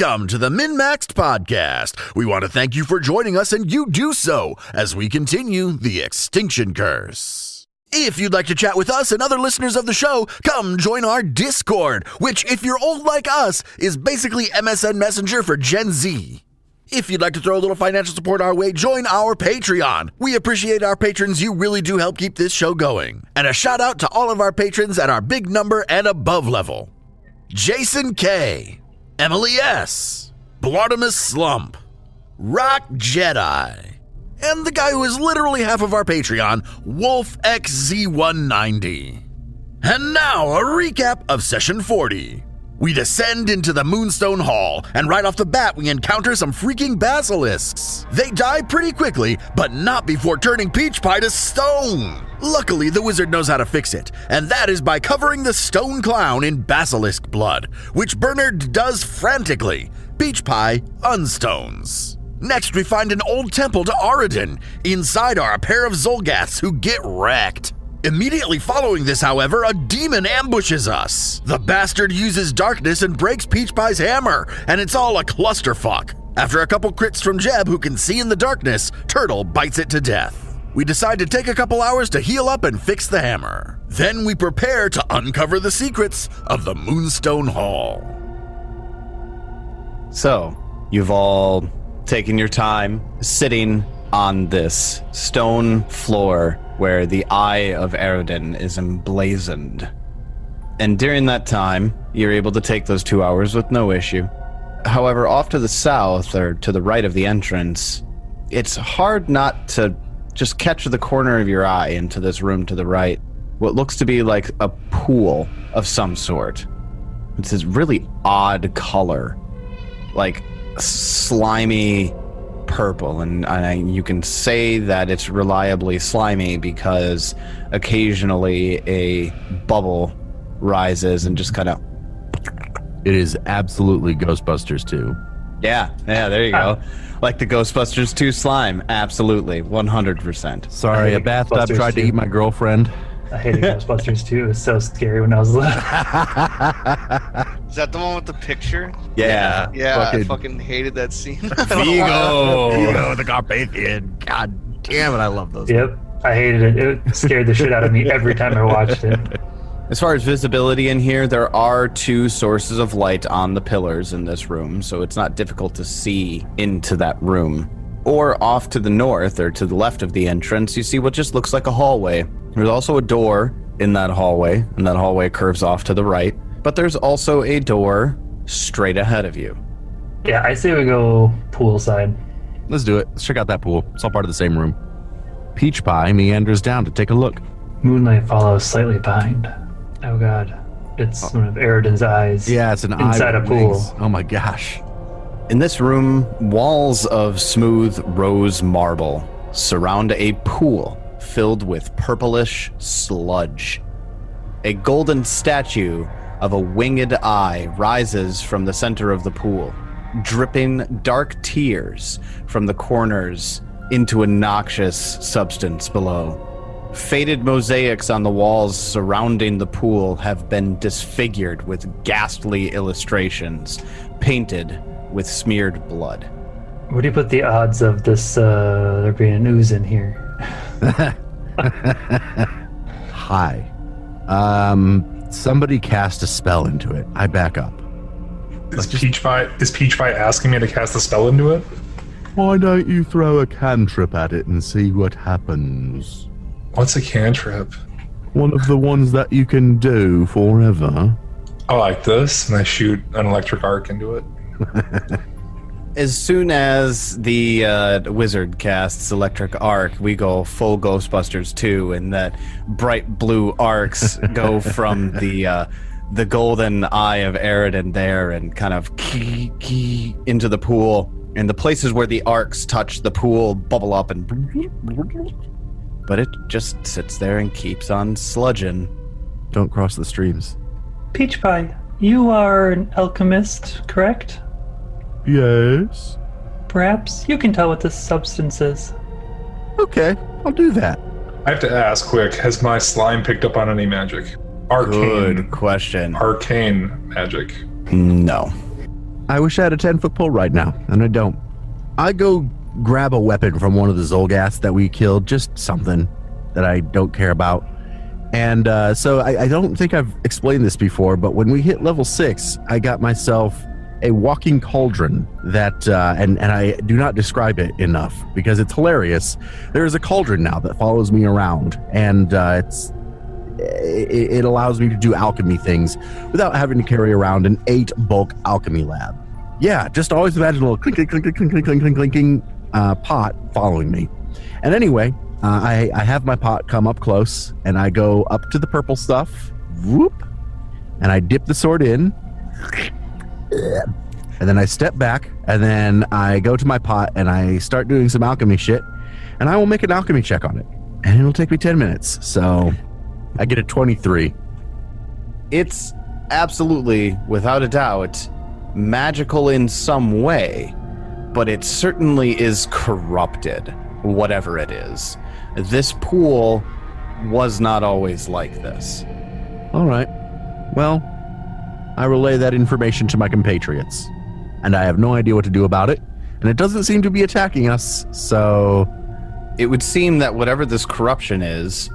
Welcome to the MNmaxed Podcast. We want to thank you for joining us, and you do so as we continue the Extinction Curse. If you'd like to chat with us and other listeners of the show, come join our Discord, which, if you're old like us, is basically MSN Messenger for Gen Z. If you'd like to throw a little financial support our way, join our Patreon. We appreciate our patrons. You really do help keep this show going. And a shout out to all of our patrons at our big number and above level. Jason K, Emily S, Blartimus Slump, Rock Jedi, and the guy who is literally half of our Patreon, Wolf XZ190. And now a recap of Session 40. We descend into the Moonstone Hall, and right off the bat we encounter some freaking basilisks. They die pretty quickly, but not before turning Peach Pie to stone. Luckily, the wizard knows how to fix it, and that is by covering the stone clown in basilisk blood, which Bernard does frantically. Peach Pie unstones. Next, we find an old temple to Aroden. Inside are a pair of Xulgaths who get wrecked. Immediately following this, however, a demon ambushes us. The bastard uses darkness and breaks Peach Pie's hammer, and it's all a clusterfuck. After a couple crits from Jeb, who can see in the darkness, Turtle bites it to death. We decide to take a couple hours to heal up and fix the hammer. Then we prepare to uncover the secrets of the Moonstone Hall. So, you've all taken your time sitting on this stone floor where the eye of Aroden is emblazoned. And during that time, you're able to take those 2 hours with no issue. However, off to the south, or to the right of the entrance, it's hard not to just catch the corner of your eye into this room to the right. What looks to be like a pool of some sort. It's this really odd color, like slimy purple, and you can say that it's reliably slimy because occasionally a bubble rises and just kind of... It is absolutely Ghostbusters 2. Yeah, there you go. Like the Ghostbusters 2 slime, absolutely, 100%. Sorry, a bathtub tried to eat my girlfriend. I hated Ghostbusters 2. It was so scary when I was little. Is that the one with the picture? Yeah. I fucking hated that scene. Vigo, the Carpathian. God damn it, I love those. Yep, I hated it. It scared the shit out of me every time I watched it. As far as visibility in here, there are 2 sources of light on the pillars in this room, so it's not difficult to see into that room. Or off to the north, or to the left of the entrance, you see what just looks like a hallway. There's also a door in that hallway, and that hallway curves off to the right. But there's also a door straight ahead of you. Yeah, I say we go poolside. Let's do it. Let's check out that pool. It's all part of the same room. Peach Pie meanders down to take a look. Moonlight follows slightly behind. Oh god, it's one of Aroden's eyes. Yeah, it's an eye inside a pool. wings. Oh my gosh. In this room, walls of smooth rose marble surround a pool filled with purplish sludge. A golden statue of a winged eye rises from the center of the pool, dripping dark tears from the corners into a noxious substance below. Faded mosaics on the walls surrounding the pool have been disfigured with ghastly illustrations, painted with smeared blood. Where do you put the odds of this, there being an ooze in here? Hi. Somebody cast a spell into it. I back up. Is Peach Pie asking me to cast a spell into it? Why don't you throw a cantrip at it and see what happens? What's a cantrip? One of the ones that you can do forever. I like this, and I shoot an electric arc into it. As soon as the wizard casts electric arc, we go full Ghostbusters 2, and that bright blue arcs go from the golden eye of Aroden there and kind of key into the pool. And the places where the arcs touch the pool bubble up, and but it just sits there and keeps on sludging. Don't cross the streams. Peach Pie, you are an alchemist, correct? Yes. Perhaps you can tell what this substance is. Okay, I'll do that. I have to ask quick, has my slime picked up on any magic? Arcane. Good question. Arcane magic. No. I wish I had a 10-foot pole right now, and I don't. I go grab a weapon from one of the Xulgaths that we killed, just something that I don't care about. And so I don't think I've explained this before, but when we hit level 6, I got myself a walking cauldron that, and I do not describe it enough because it's hilarious. There is a cauldron now that follows me around, and it allows me to do alchemy things without having to carry around an 8-bulk alchemy lab. Yeah, just always imagine a little clink, clink, clink, clink, clink, clink, clink, clinking pot following me. And anyway, I have my pot come up close, and I go up to the purple stuff, whoop, and I dip the sword in, and then I step back, and then I go to my pot, and I start doing some alchemy shit, and I will make an alchemy check on it. And it'll take me 10 minutes, so I get a 23. It's absolutely, without a doubt, magical in some way, but it certainly is corrupted, whatever it is. This pool was not always like this. All right. Well, I relay that information to my compatriots, and I have no idea what to do about it, and it doesn't seem to be attacking us, so... It would seem that whatever this corruption is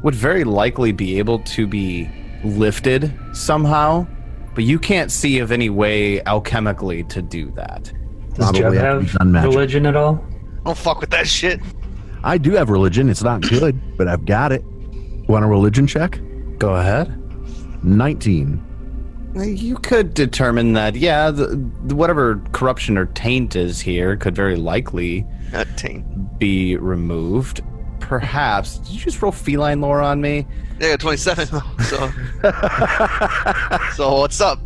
would very likely be able to be lifted somehow, but you can't see of any way alchemically to do that. Does Jeff have religion at all? Don't fuck with that shit. I do have religion. It's not good, but I've got it. Want a religion check? Go ahead. 19. You could determine that, yeah, whatever corruption or taint is here could very likely be removed. Perhaps. Did you just roll feline lore on me? Yeah, 27. So what's up?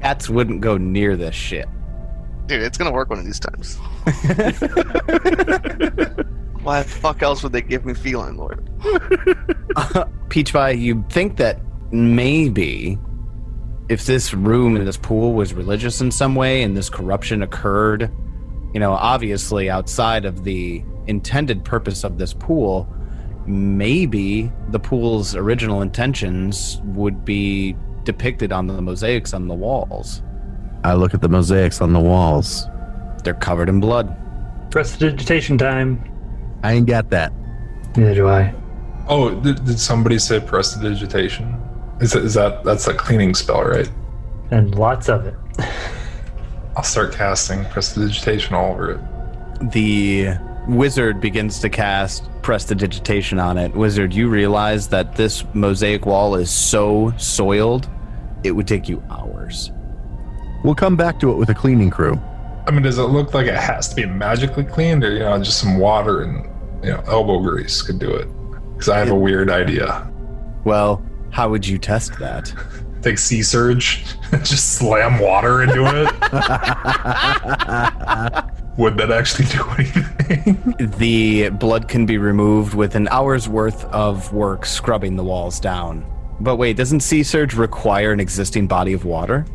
Cats wouldn't go near this shit. Dude, it's gonna work one of these times. Why the fuck else would they give me feline lore? Peach Pie, you'd think that maybe if this room in this pool was religious in some way and this corruption occurred, you know, obviously outside of the intended purpose of this pool, maybe the pool's original intentions would be depicted on the mosaics on the walls. I look at the mosaics on the walls. They're covered in blood. Prestidigitation time. I ain't got that. Neither do I. Oh, did somebody say prestidigitation? That's a cleaning spell, right? And lots of it. I'll start casting prestidigitation all over it. The wizard begins to cast prestidigitation on it. Wizard, you realize that this mosaic wall is so soiled, it would take you hours. We'll come back to it with a cleaning crew. I mean, does it look like it has to be magically cleaned, or just some water and elbow grease could do it? Because I have a weird idea. Well, how would you test that? Take Sea Surge, just slam water into it. Would that actually do anything? The blood can be removed with an hour's worth of work scrubbing the walls down. But wait, doesn't Sea Surge require an existing body of water?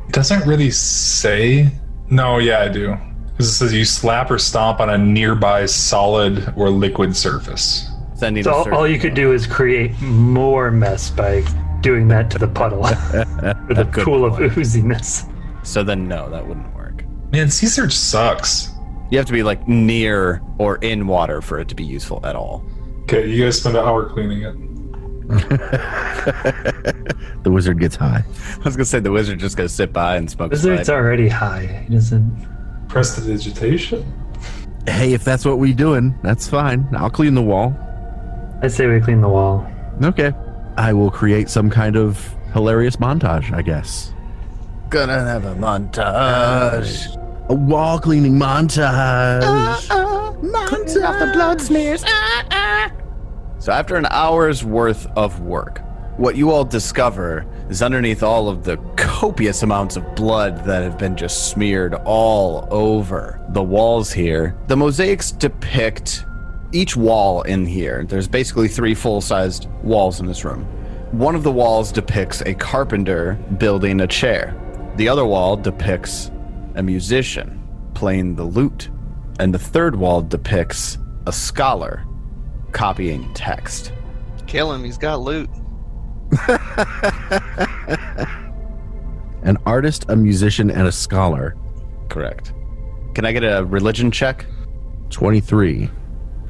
It doesn't really say. No, yeah, I do. Because it says you slap or stomp on a nearby solid or liquid surface. So all you could do is create more mess by doing that to the puddle. With a pool of ooziness. So then no, that wouldn't work. Man, Sea Surge sucks. You have to be like near or in water for it to be useful at all. Okay, you guys spend an hour cleaning it. The wizard gets high. I was gonna say the wizard just gonna sit by and smoke. Wizard's already high. He doesn't. Prestidigitation? Hey, if that's what we doing, that's fine. I'll clean the wall. I say we clean the wall. Okay. I will create some kind of hilarious montage, I guess. Gonna have a montage. A wall cleaning montage. Montage off the blood smears. So after an hour's worth of work, what you all discover is underneath all of the copious amounts of blood that have been just smeared all over the walls here, the mosaics depict each wall in here. There's basically 3 full-sized walls in this room. One of the walls depicts a carpenter building a chair. The other wall depicts a musician playing the lute. And the third wall depicts a scholar copying text. Kill him, he's got loot. An artist, a musician, and a scholar. Correct. Can I get a religion check? 23.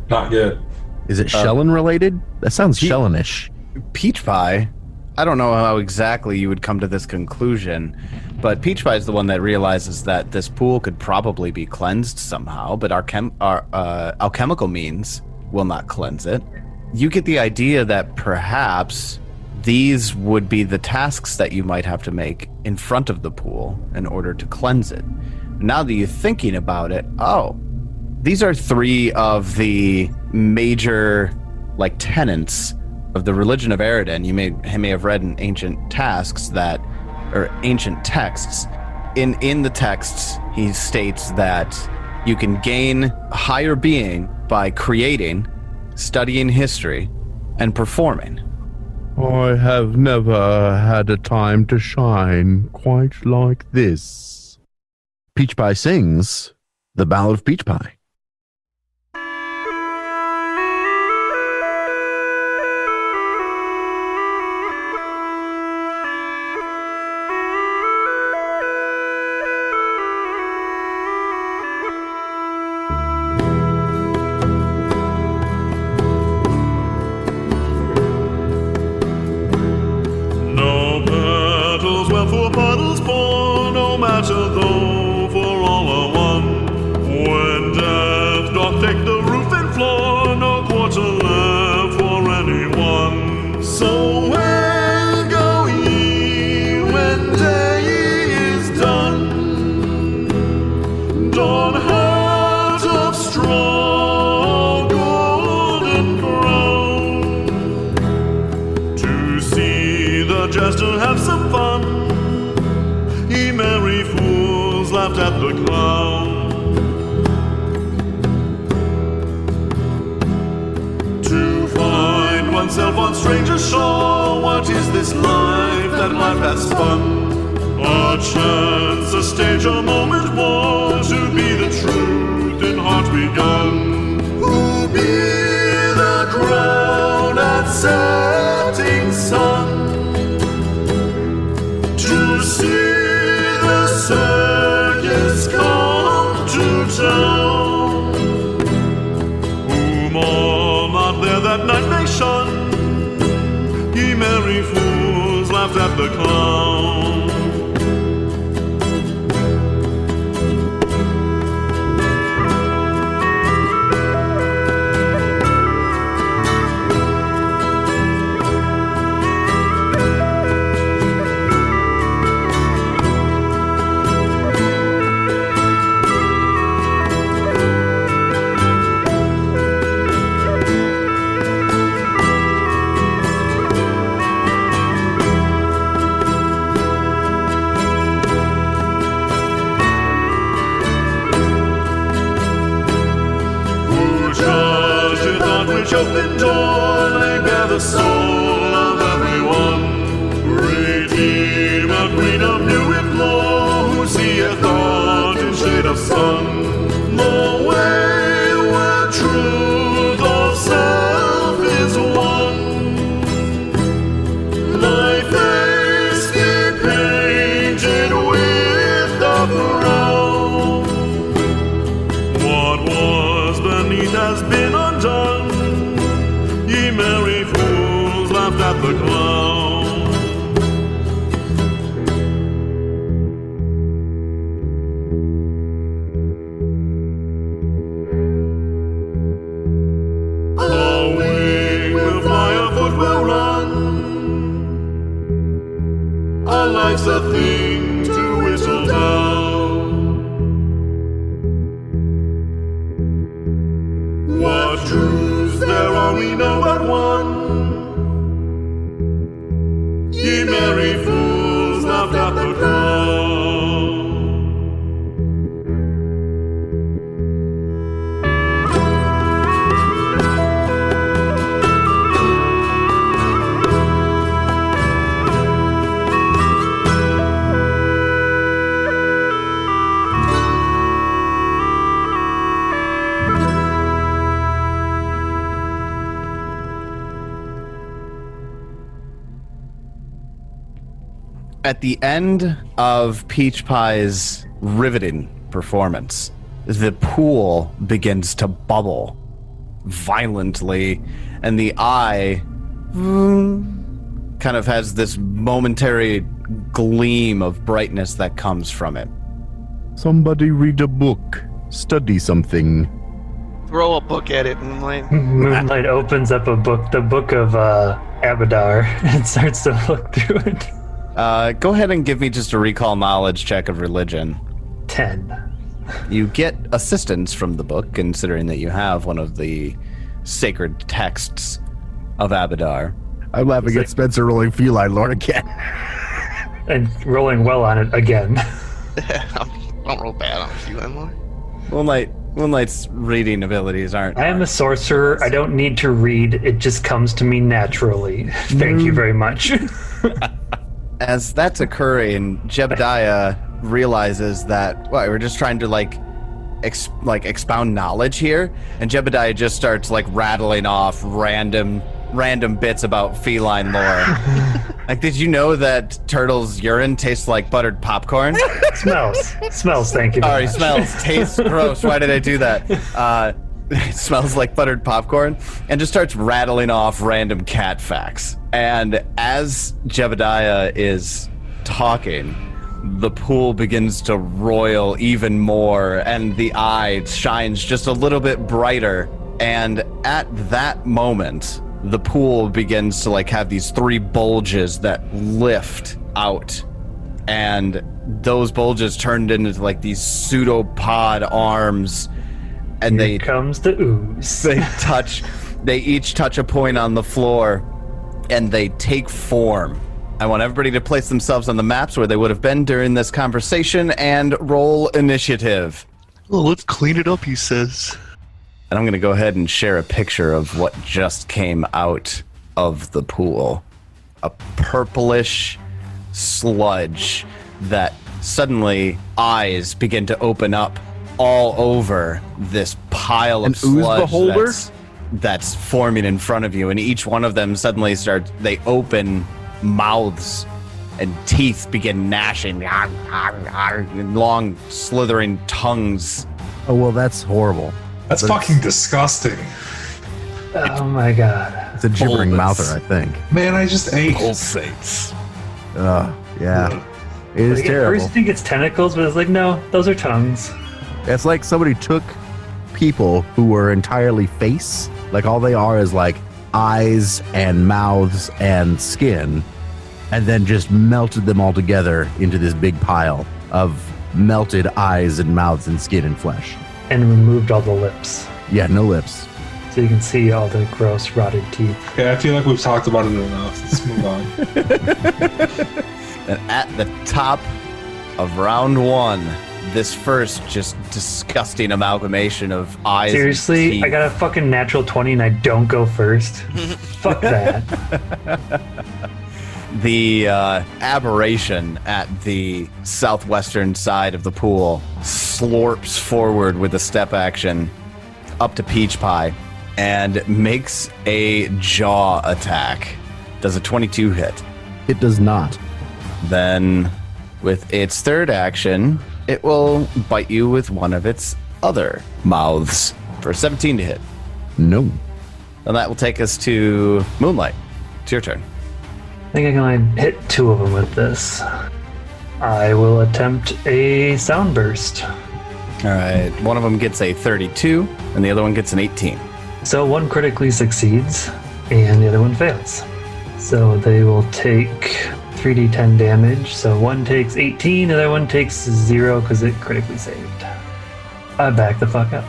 Not good. Is it Shellin related? That sounds Shellinish. Peach Pie, I don't know how exactly you would come to this conclusion, but Peach Pie is the one that realizes that this pool could probably be cleansed somehow, but our alchemical means will not cleanse it. You get the idea that perhaps these would be the tasks that you might have to make in front of the pool in order to cleanse it. Now that you're thinking about it, these are 3 of the major tenets of the religion of Aroden. You may have read in ancient texts. In the texts, he states that you can gain a higher being by creating, studying history, and performing. I have never had a time to shine quite like this. Peach Pie sings the Ballad of Peach Pie. On stranger's shore, what is this life that life has spun? A chance, a stage, a moment more to be the truth in heart begun. Who be the crown at setting sun? To see the circus come to town. Whom all not there that night may shun. Ye merry fools laughed at the clown. Open door, lay bare the soul of everyone. Redeemer, queen of new and law, who seeth thought in shade of sun. The way where truth of self is won. Thy face be painted with the frown. What was beneath has been undone. Ye merry fools laughed at the clown. A wing will fly, a foot will run. A life's a thing to whistle down. What truths there are we know but one. Ye merry fools laughed at the clown. At the end of Peach Pie's riveting performance, the pool begins to bubble violently, and the eye kind of has this momentary gleam of brightness that comes from it. Somebody read a book. Study something. Throw a book at it, Moonlight. Moonlight opens up a book, the book of Abadar, and starts to look through it. Go ahead and give me just a recall knowledge check of religion. 10. You get assistance from the book, considering that you have one of the sacred texts of Abadar. I'm laughing at Spencer rolling feline lord again. And rolling well on it again. Don't roll bad on feline lord. Moonlight's reading abilities aren't. I am a sorcerer. I don't need to read. It just comes to me naturally. Thank you very much. As that's occurring, Jebediah realizes that we're just trying to expound knowledge here, and Jebediah just starts rattling off random bits about feline lore. Did you know that turtles' urine tastes like buttered popcorn? Smells. Thank you. Sorry, smells. Tastes gross. Why did I do that? It smells like buttered popcorn, and just starts rattling off random cat facts. And as Jebediah is talking, the pool begins to roil even more, and the eye shines just a little bit brighter. And at that moment, the pool begins to have these 3 bulges that lift out, and those bulges turned into these pseudopod arms, and Here comes the ooze. They each touch a point on the floor, and they take form. I want everybody to place themselves on the maps where they would have been during this conversation and roll initiative. Oh, let's clean it up, he says. And I'm going to go ahead and share a picture of what just came out of the pool. A purplish sludge that suddenly eyes begin to open up all over this pile of sludge that's forming in front of you. And each one of them suddenly they open mouths, and teeth begin gnashing. And long slithering tongues. Oh, well, that's horrible. That's fucking disgusting. Oh my god. It's a gibbering mouther, I think. Man, I just ate. Pulsates. Yeah. It is At terrible. first you think it's tentacles, but it's no, those are tongues. It's like somebody took people who were entirely face, all they are is eyes and mouths and skin, and then just melted them all together into this big pile of melted eyes and mouths and skin and flesh. And removed all the lips. Yeah, no lips. So you can see all the gross, rotted teeth. Okay, I feel like we've talked about it enough. Let's move on. And at the top of round 1, this first just disgusting amalgamation of eyes. Seriously, and teeth. I got a fucking natural 20 and I don't go first. Fuck that. The aberration at the southwestern side of the pool slurps forward with a step action up to Peach Pie and makes a jaw attack. Does a 22 hit? It does not. Then, with its third action, it will bite you with one of its other mouths for 17 to hit. No. And that will take us to Moonlight. It's your turn. I think I can only hit 2 of them with this. I will attempt a sound burst. All right. One of them gets a 32, and the other one gets an 18. So one critically succeeds, and the other one fails. So they will take 3d10 damage. So one takes 18, the other one takes 0 because it critically saved. I back the fuck up.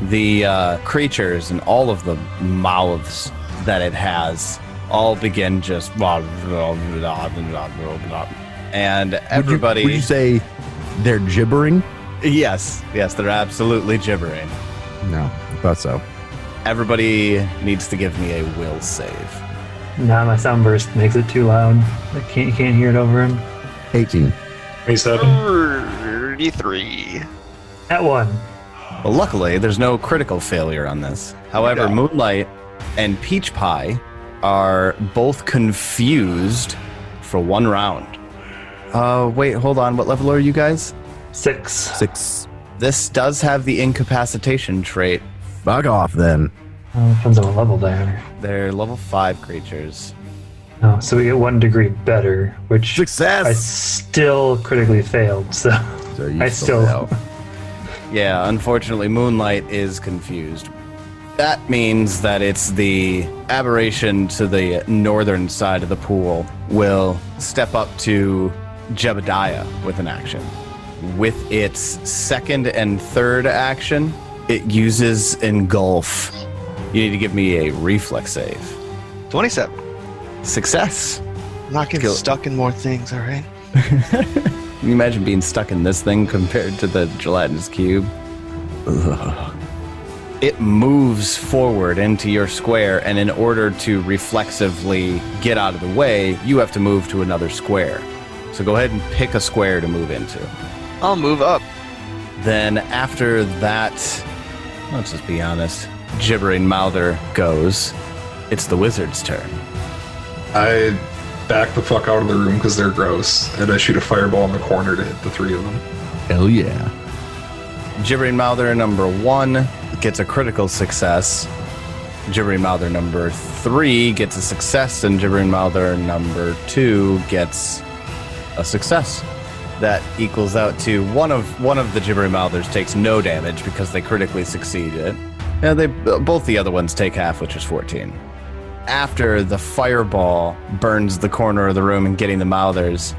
The creatures and all of the mouths that it has all begin just... And everybody... Would you say they're gibbering? Yes, they're absolutely gibbering. No, I thought so. Everybody needs to give me a will save. Nah, my sound burst makes it too loud. You can't hear it over him. 18. 27. 33. At 1. Well, luckily, there's no critical failure on this. However, Yeah. Moonlight and Peach Pie are both confused for 1 round. Wait, hold on. What level are you guys? 6. 6. This does have the incapacitation trait. Fuck off then. Depends on what level they are. They're level 5 creatures. Oh, so we get 1 degree better, which Success! I still critically failed, so you I still fail. Yeah, unfortunately, Moonlight is confused. That means that it's the aberration to the northern side of the pool will step up to Jebediah with an action. With its second and third action, it uses Engulf. You need to give me a reflex save. 27. Success. I'm not getting Kill it. stuck in more things, all right? Can you imagine being stuck in this thing compared to the gelatinous cube? Ugh. It moves forward into your square, and in order to reflexively get out of the way, you have to move to another square. So go ahead and pick a square to move into. I'll move up. Then after that, let's just be honest, Gibbering Mouther goes. It's the wizard's turn. I back the fuck out of the room because they're gross, and I shoot a fireball in the corner to hit the 3 of them. Hell yeah. Gibbering Mouther number 1 gets a critical success. Gibbering Mouther number 3 gets a success, and Gibbering Mouther number 2 gets a success. That equals out to one of the Gibbering Mouthers takes no damage because they critically succeeded. Yeah, both the other ones take half, which is 14. After the fireball burns the corner of the room and getting the Mouthers,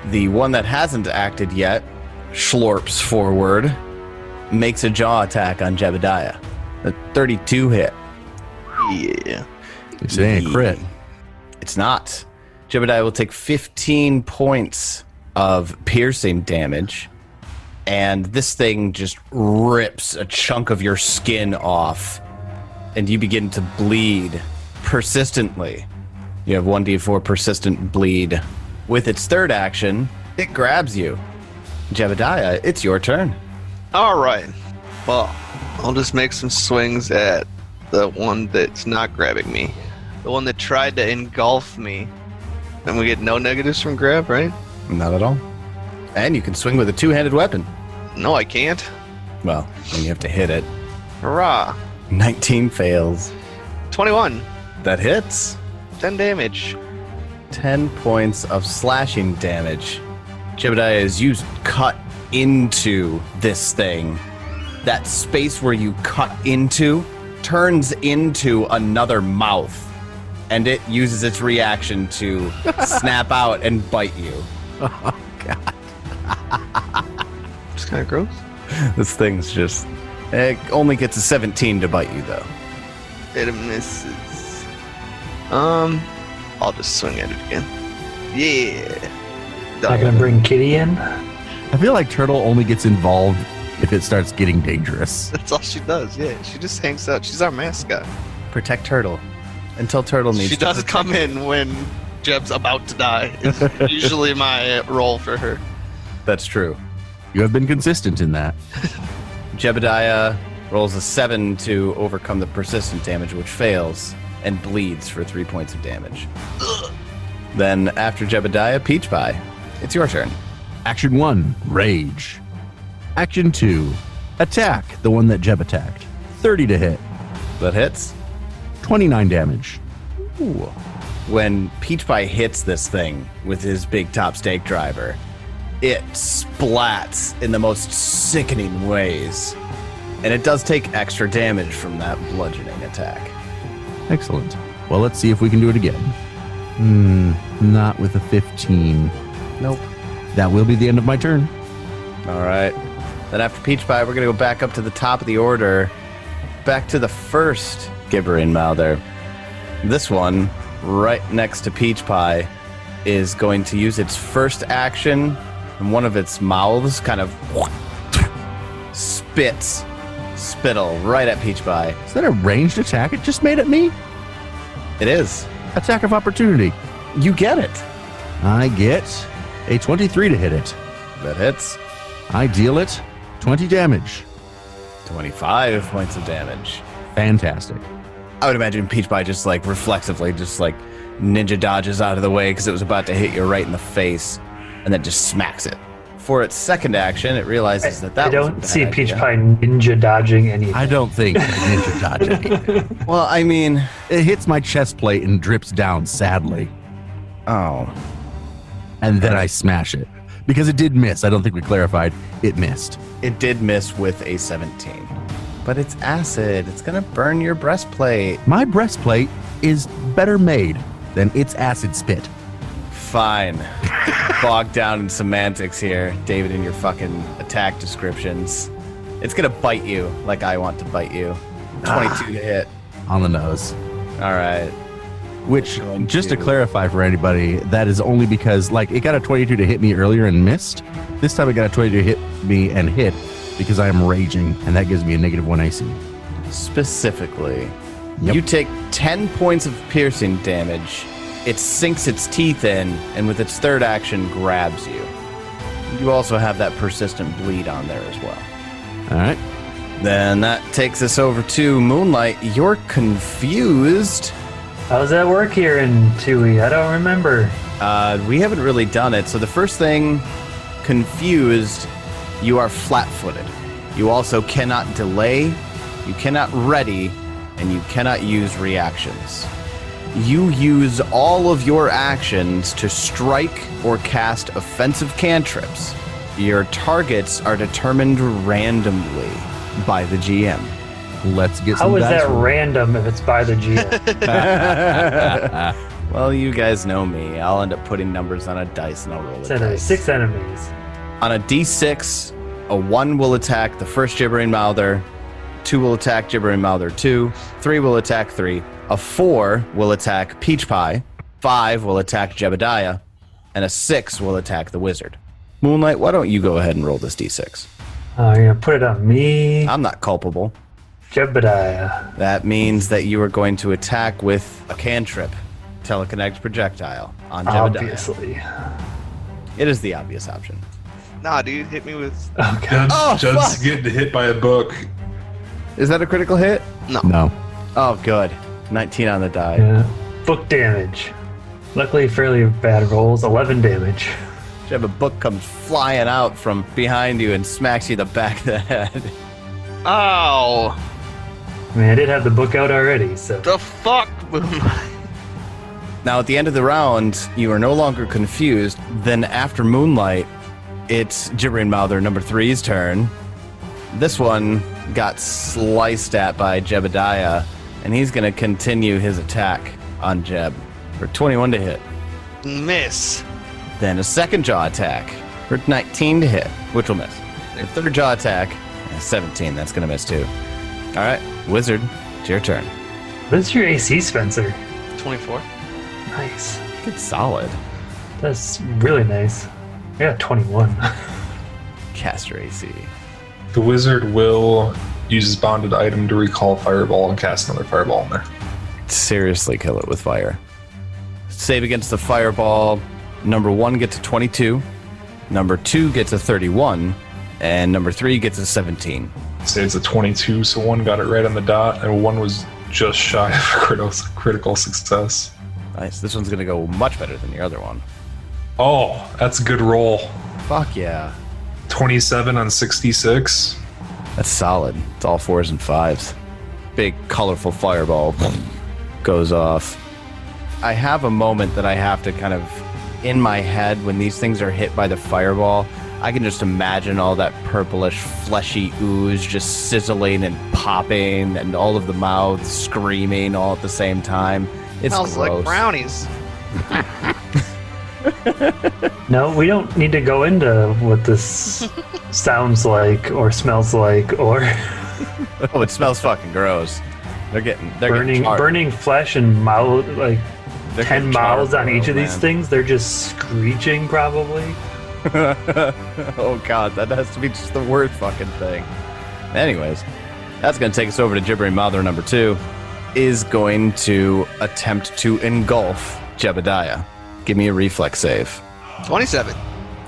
the one that hasn't acted yet schlorps forward, makes a jaw attack on Jebediah. A 32 hit. Yeah. This ain't a crit. It's not. Jebediah will take 15 points of piercing damage, and this thing just rips a chunk of your skin off, and you begin to bleed persistently. You have 1d4 persistent bleed. With its third action, it grabs you. Jebediah, it's your turn. All right. Well, I'll just make some swings at the one that's not grabbing me. The one that tried to engulf me. And we get no negatives from grab, right? Not at all. And you can swing with a two-handed weapon. No, I can't. Well, then you have to hit it. Hurrah. 19 fails. 21. That hits. 10 damage. 10 points of slashing damage. Jebediah, as you cut into this thing, that space where you cut into turns into another mouth, and it uses its reaction to snap out and bite you. Oh, God. It's kind of gross. This thing's just... It only gets a 17 to bite you, though. It misses. I'll just swing at it again. Yeah. Not gonna bring Kitty in. I feel like Turtle only gets involved if it starts getting dangerous. That's all she does, yeah. She just hangs out. She's our mascot. Protect Turtle. Until Turtle needs She to does protect come in when Jeb's about to die. It's usually my role for her. That's true. You have been consistent in that. Jebediah rolls a 7 to overcome the persistent damage, which fails, and bleeds for 3 points of damage. Then, after Jebediah, Peach Pie. It's your turn. Action 1, Rage. Action 2, Attack, the one that Jeb attacked. 30 to hit. That hits. 29 damage. Ooh. When Peach Pie hits this thing with his big top stake driver, it splats in the most sickening ways. And it does take extra damage from that bludgeoning attack. Excellent. Well, let's see if we can do it again. Not with a 15. Nope. That will be the end of my turn. All right. Then after Peach Pie, we're going to go back up to the top of the order. Back to the first Gibbering Mouther. This one, right next to Peach Pie, is going to use its first action, and one of its mouths kind of spits spittle right at Peach Pie. Is that a ranged attack it just made at me? It is. Attack of opportunity. You get it. I get a 23 to hit it. That hits. I deal it 20 damage. 25 points of damage. Fantastic. I would imagine Peach Pie just reflexively ninja dodges out of the way because it was about to hit you right in the face. and then just smacks it. For its second action, it realizes that I was a don't bad see Peach idea. Pie ninja dodging anything. I don't think I ninja dodge anything. Well, I mean, It hits my chest plate and drips down sadly, oh, and then I smash it because it did miss. I don't think we clarified. It missed. it did miss with a 17. But it's acid. It's gonna burn your breastplate. My breastplate is better made than its acid spit. Fine. Bogged down in semantics here, David, in your fucking attack descriptions. It's gonna bite you like I want to bite you. 22 to hit. On the nose. All right. Which, Going just to to- clarify for anybody, that is only because, like, it got a 22 to hit me earlier and missed. This time it got a 22 to hit me and hit because I am raging, and that gives me a -1 AC. Specifically, Yep. you take 10 points of piercing damage. It sinks its teeth in, and with its third action, grabs you. You also have that persistent bleed on there as well. All right. Then that takes us over to Moonlight. You're confused. How does that work here in Tui? I don't remember. We haven't really done it. So the first thing, confused, you are flat-footed. You also cannot delay, you cannot ready, and you cannot use reactions. You use all of your actions to strike or cast offensive cantrips. Your targets are determined randomly by the GM. Let's get some How is dice that rolling. random if it's by the GM? Well, you guys know me. I'll end up putting numbers on a dice and I'll roll So a there's dice. 6 enemies. On a D6, a 1 will attack the first Gibbering Mouther, 2 will attack Gibbering Mouther 2, 3 will attack 3, a 4 will attack Peach Pie, 5 will attack Jebediah, and a 6 will attack the Wizard. Moonlight, why don't you go ahead and roll this D6? You're going to put it on me. I'm not culpable. Jebediah. That means that you are going to attack with a cantrip, telekinetic projectile, on Jebediah. Obviously. It is the obvious option. Nah, dude, hit me with. Oh, God. Judd's getting hit by a book. Is that a critical hit? No. Oh, good. 19 on the die. Yeah. Book damage. Luckily, fairly bad rolls. 11 damage. Jeb, a book comes flying out from behind you and smacks you in the back of the head. Ow! I mean, I did have the book out already, so. The fuck? Now, at the end of the round, you are no longer confused. Then, after Moonlight, it's Gibbering Mouther number 3's turn. This one got sliced at by Jebediah, and he's going to continue his attack on Jeb for 21 to hit. Miss. Then a second jaw attack for 19 to hit, which will miss. A third jaw attack, 17. That's going to miss too. All right, Wizard, it's your turn. What is your AC, Spencer? 24. Nice. Good solid. That's really nice. I got 21. Cast your AC. The wizard will use his bonded item to recall Fireball and cast another Fireball in there. Seriously kill it with fire. Save against the fireball. Number 1 gets a 22. Number 2 gets a 31. And number 3 gets a 17. Say it's a 22, so one got it right on the dot, and one was just shy of a critical success. Nice. This one's going to go much better than your other one. Oh, that's a good roll. Fuck yeah. 27 on 66. That's solid. It's all 4s and 5s. Big, colorful fireball goes off. I have a moment that I have to kind of, in my head, when these things are hit by the fireball, I can just imagine all that purplish, fleshy ooze just sizzling and popping, and all of the mouths screaming all at the same time. It's Smells gross. like brownies. No, we don't need to go into what this sounds like or smells like or Oh, it smells fucking gross. They're getting charred. burning flesh and mouth, like They're 10 getting mouths charred, on each of man. these things. They're just screeching, probably. Oh god, that has to be just the worst fucking thing. Anyways, that's going to take us over to Gibbering Mouther number 2. Is going to attempt to engulf Jebediah. Give me a reflex save. 27.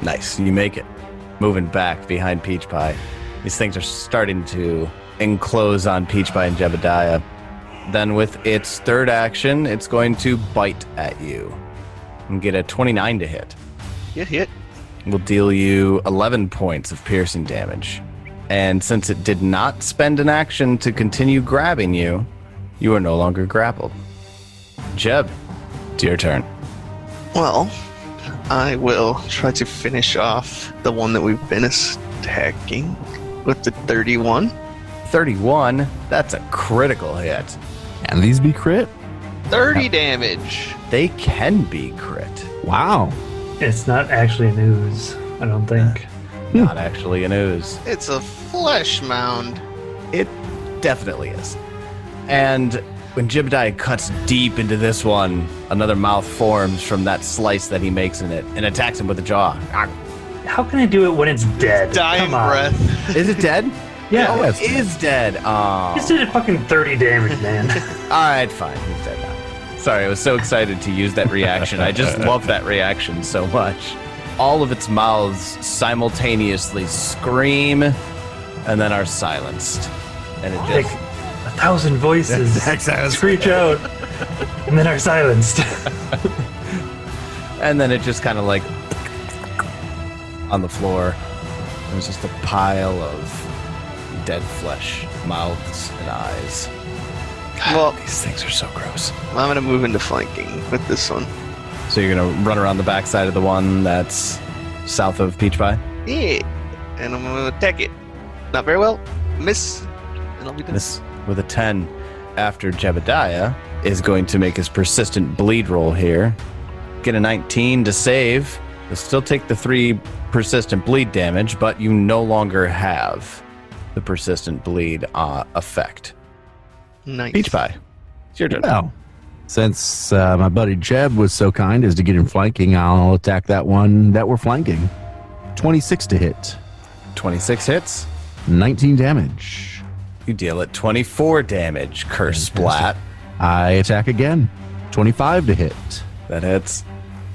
Nice, you make it. Moving back behind Peach Pie. These things are starting to enclose on Peach Pie and Jebediah. Then with its third action, it's going to bite at you. And get a 29 to hit. Get hit. will deal you 11 points of piercing damage. And since it did not spend an action to continue grabbing you, you are no longer grappled. Jeb, it's your turn. Well, I will try to finish off the one that we've been attacking with the 31. 31, that's a critical hit. Can these be crit? 30 damage. They can be crit. Wow. It's not actually an ooze, I don't think. Not actually an ooze. It's a flesh mound. It definitely is. And when Jebediah cuts deep into this one, another mouth forms from that slice that he makes in it and attacks him with a jaw. How can I do it when it's dead? Dying Come on. breath. Is it dead? Yeah. Oh, it is dead. Oh. Just did a fucking 30 damage, man. All right, fine. He's dead now. Sorry, I was so excited to use that reaction. I just love that reaction so much. All of its mouths simultaneously scream and then are silenced. And it Like just... 1,000 voices screech out and then are silenced. And then it just kind of like... on the floor. There's just a pile of dead flesh, mouths, and eyes. God, Well- these things are so gross. I'm going to move into flanking with this one. So you're going to run around the backside of the one that's south of Peach Pie? Yeah. And I'm going to attack it. Not very well. Miss. And I'll be done. This with a 10 after Jebediah is going to make his persistent bleed roll here. Get a 19 to save. You'll still take the 3 persistent bleed damage, but you no longer have the persistent bleed effect. Nice. Peach Pie, it's your turn. Well, since my buddy Jeb was so kind as to get in flanking, I'll attack that one that we're flanking. 26 to hit. 26 hits. 19 damage. You deal it 24 damage. Curse splat. I attack again. 25 to hit. That hits.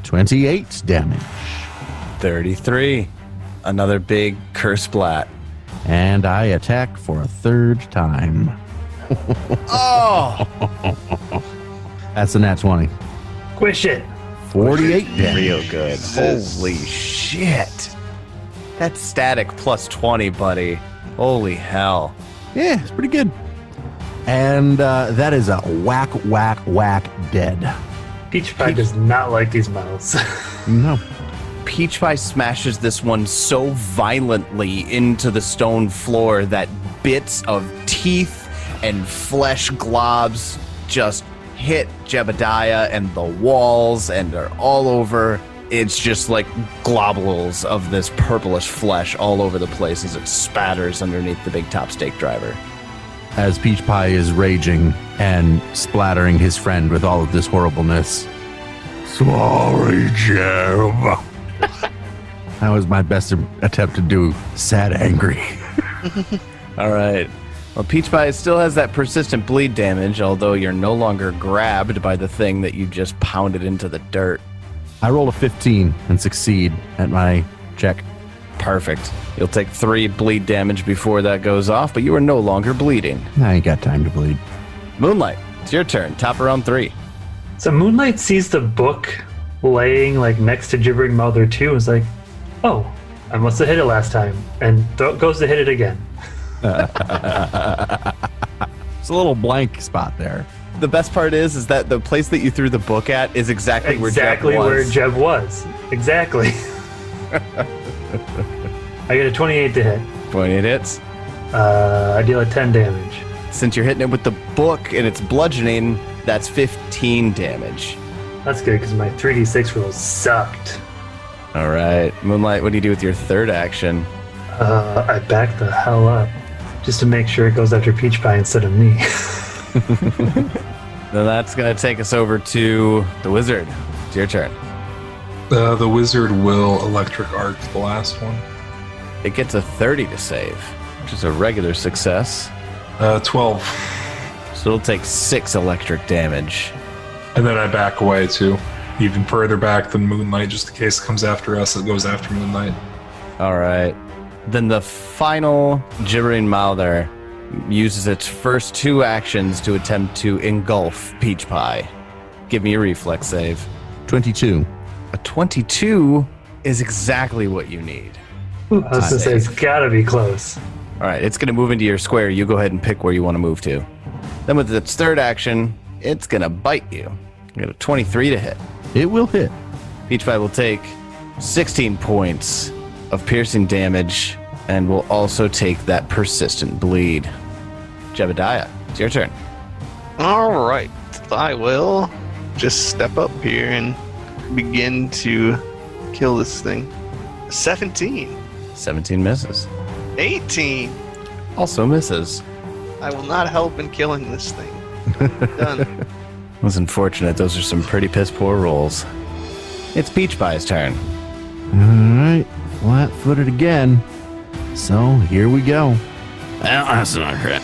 28 damage. 33. Another big curse splat. And I attack for a third time. Oh! That's a nat 20. Quish it. 48 damage. Real good. Holy shit. That's static plus 20, buddy. Holy hell. Yeah, it's pretty good. And that is a whack, whack, whack dead. Peach Pie does not like these mouths. No. Peach Pie smashes this one so violently into the stone floor that bits of teeth and flesh globs just hit Jebediah and the walls and are all over. It's just like globules of this purplish flesh all over the place as it spatters underneath the big top stake driver. As Peach Pie is raging and splattering his friend with all of this horribleness. Sorry, Jeb. That was my best attempt to do sad angry. All right. Well, Peach Pie still has that persistent bleed damage, although you're no longer grabbed by the thing that you just pounded into the dirt. I roll a 15 and succeed at my check. Perfect. You'll take 3 bleed damage before that goes off, but you are no longer bleeding. I ain't got time to bleed. Moonlight, it's your turn. Top of round 3. So Moonlight sees the book laying like next to Gibbering Mother 2 and is like, oh, I must have hit it last time. And goes to hit it again. It's a little blank spot there. The best part is that the place that you threw the book at is exactly where Jeb was. Exactly. I get a 28 to hit. 28 hits. I deal a 10 damage. Since you're hitting it with the book and it's bludgeoning, that's 15 damage. That's good because my 3d6 rolls sucked. All right. Moonlight, what do you do with your third action? I back the hell up just to make sure it goes after Peach Pie instead of me. Then that's going to take us over to the wizard. It's your turn. The wizard will electric arc the last one. It gets a 30 to save, which is a regular success. 12. So it'll take 6 electric damage. And then I back away too. Even further back than Moonlight, just in case it comes after us, it goes after Moonlight. All right. Then the final gibbering mouther uses its first 2 actions to attempt to engulf Peach Pie. Give me a reflex save. 22. A 22 is exactly what you need. Ooh, I was going to say, it's got to be close. All right, it's going to move into your square. You go ahead and pick where you want to move to. Then with its third action, it's going to bite you. You got a 23 to hit. It will hit. Peach Pie will take 16 points of piercing damage and will also take that persistent bleed. Jebediah, it's your turn. All right. I will just step up here and begin to kill this thing. 17. 17 misses. 18. Also misses. I will not help in killing this thing. Done. It was unfortunate. Those are some pretty piss poor rolls. It's Peach Pie's turn. All right, flat-footed again. So here we go. Well, that's not crit.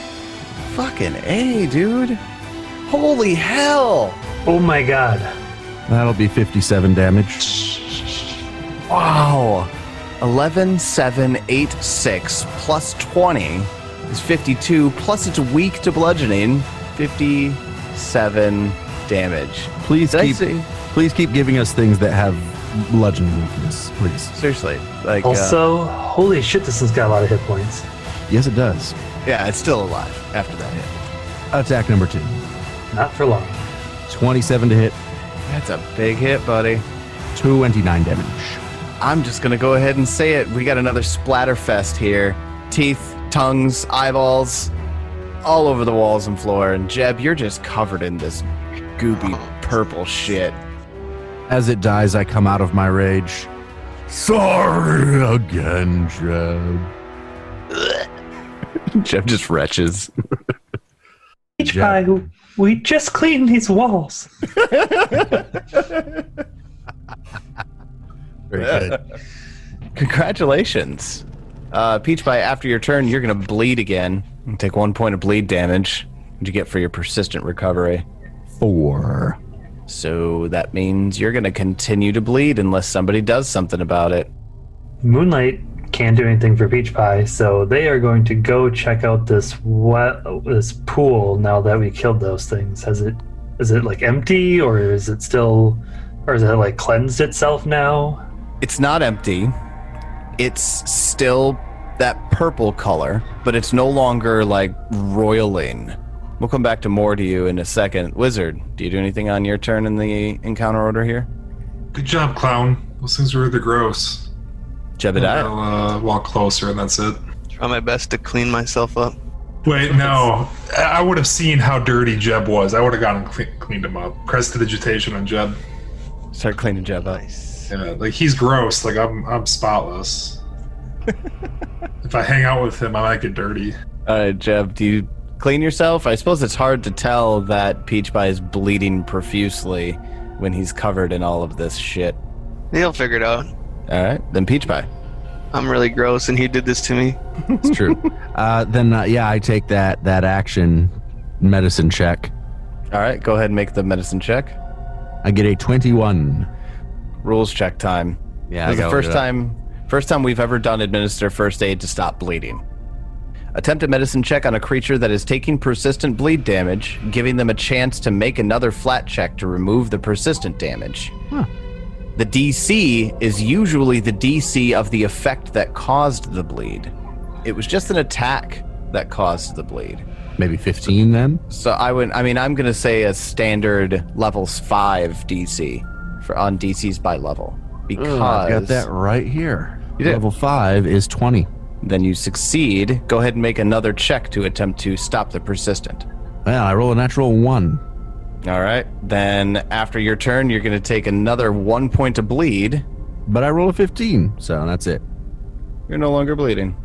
Fucking A, dude. Holy hell. Oh my god. That'll be 57 damage. Wow. 11, 7, 8, 6 plus 20 is 52, plus it's weak to bludgeoning, 57 damage. Please keep giving us things that have bludgeoning weakness, please. Seriously. Like, Also, holy shit, this one's got a lot of hit points. Yes, it does. yeah, it's still alive after that hit. Attack number 2. Not for long. 27 to hit, That's a big hit, buddy. 29 damage. I'm just going to go ahead and say it. We got another splatterfest here. Teeth, tongues, eyeballs, all over the walls and floor. And Jeb, you're just covered in this goopy purple shit. As it dies, I come out of my rage. Sorry again, Jeb. Jeb just retches. Peach Pie, we just cleaned these walls. Very good. Congratulations. Peach Pie, after your turn, you're going to bleed again. You take 1 point of bleed damage. What'd you get for your persistent recovery? 4. So that means you're going to continue to bleed unless somebody does something about it. Moonlight can't do anything for Peach Pie, so they are going to go check out this pool now that we killed those things. Is it like empty, or is it still, or is it like cleansed itself now? It's not empty. It's still that purple color, but it's no longer like roiling. We'll come back to more to you in a second. Wizard, do you do anything on your turn in the encounter order here? Good job, clown. Those things are really gross. Jebediah. I'll walk closer and that's it. Try my best to clean myself up. Wait, no. I would have seen how dirty Jeb was. I would have gone and cleaned him up. Prestidigitation on Jeb. Start cleaning Jeb up. Nice. Yeah, like he's gross. Like I'm spotless. If I hang out with him, I might get dirty. All right, Jeb, do you clean yourself? I suppose it's hard to tell that Peach Pie is bleeding profusely when he's covered in all of this shit. He'll figure it out. All right, then Peach Pie. I'm really gross, and he did this to me. It's true. Then I take that action medicine check. All right, go ahead and make the medicine check. I get a 21. Rules check time. Yeah, This is the first time we've ever done administer first aid to stop bleeding. Attempt a medicine check on a creature that is taking persistent bleed damage, giving them a chance to make another flat check to remove the persistent damage. Huh. The DC is usually the DC of the effect that caused the bleed. It was just an attack that caused the bleed. Maybe 15 then? So I'm going to say a standard level 5 DC on DCs by level. Because I've got that right here. You did. Level 5 is 20. Then you succeed. Go ahead and make another check to attempt to stop the persistent. Well, I roll a natural 1. All right. Then after your turn, you're going to take another 1 point of bleed. But I roll a 15, so that's it. You're no longer bleeding.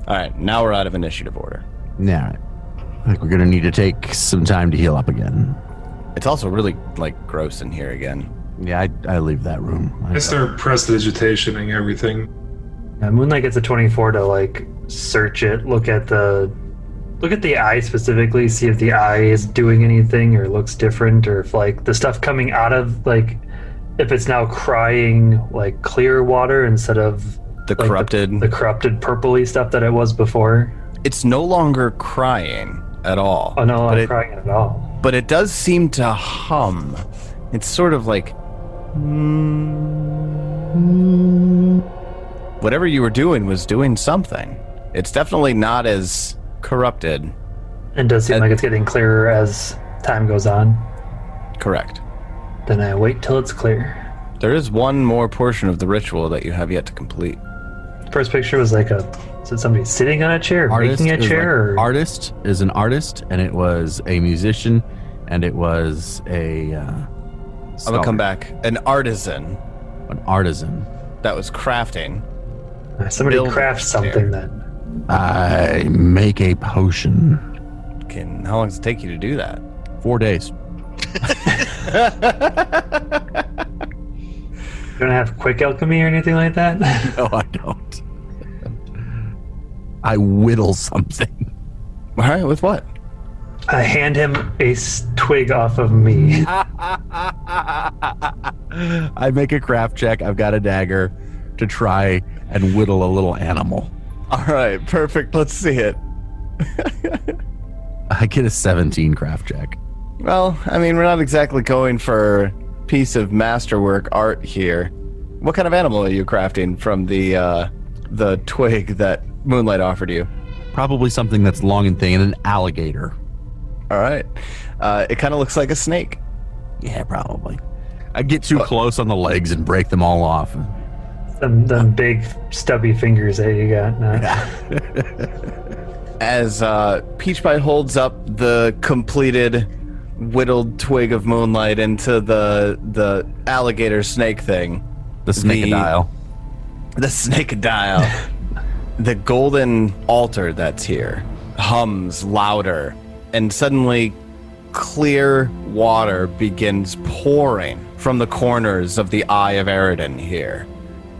All right. Now we're out of initiative order. Yeah. I think we're going to need to take some time to heal up again. It's also really, gross in here again. Yeah, I leave that room. I start prestidigitationing everything. Moonlight gets a 24 to search it, look at the eye specifically, see if the eye is doing anything or looks different, or if the stuff coming out of if it's now crying clear water instead of The corrupted. the corrupted purpley stuff that it was before. It's no longer crying at all. Oh no, I'm not crying at all. But it does seem to hum. It's sort of Whatever you were doing was doing something. It's definitely not as corrupted. It does seem like it's getting clearer as time goes on. Correct. Then I wait till it's clear. There is one more portion of the ritual that you have yet to complete. First picture was like is it somebody sitting on a chair, making a chair? Or? Artist is an artist, and it was a musician, and it was a I'm going to come back. An artisan. An artisan. That was crafting. Somebody crafts something then. I make a potion. How long does it take you to do that? 4 days. You don't have quick alchemy or anything like that? No, I don't. I whittle something. All right, with what? I hand him a twig off of me. I make a craft check. I've got a dagger to try and whittle a little animal. All right, perfect. Let's see it. I get a 17 craft check. Well, I mean, we're not exactly going for piece of masterwork art here. What kind of animal are you crafting from the twig that Moonlight offered you? Probably something that's long and thin, an alligator. All right. It kind of looks like a snake. Yeah, probably. I get too close on the legs and break them all off. Them big stubby fingers that you got now. As Peach Pie holds up the completed whittled twig of Moonlight into the alligator snake thing. The snakeadile. The snakeadile. The golden altar that's here hums louder, and suddenly clear water begins pouring from the corners of the Eye of Aroden here.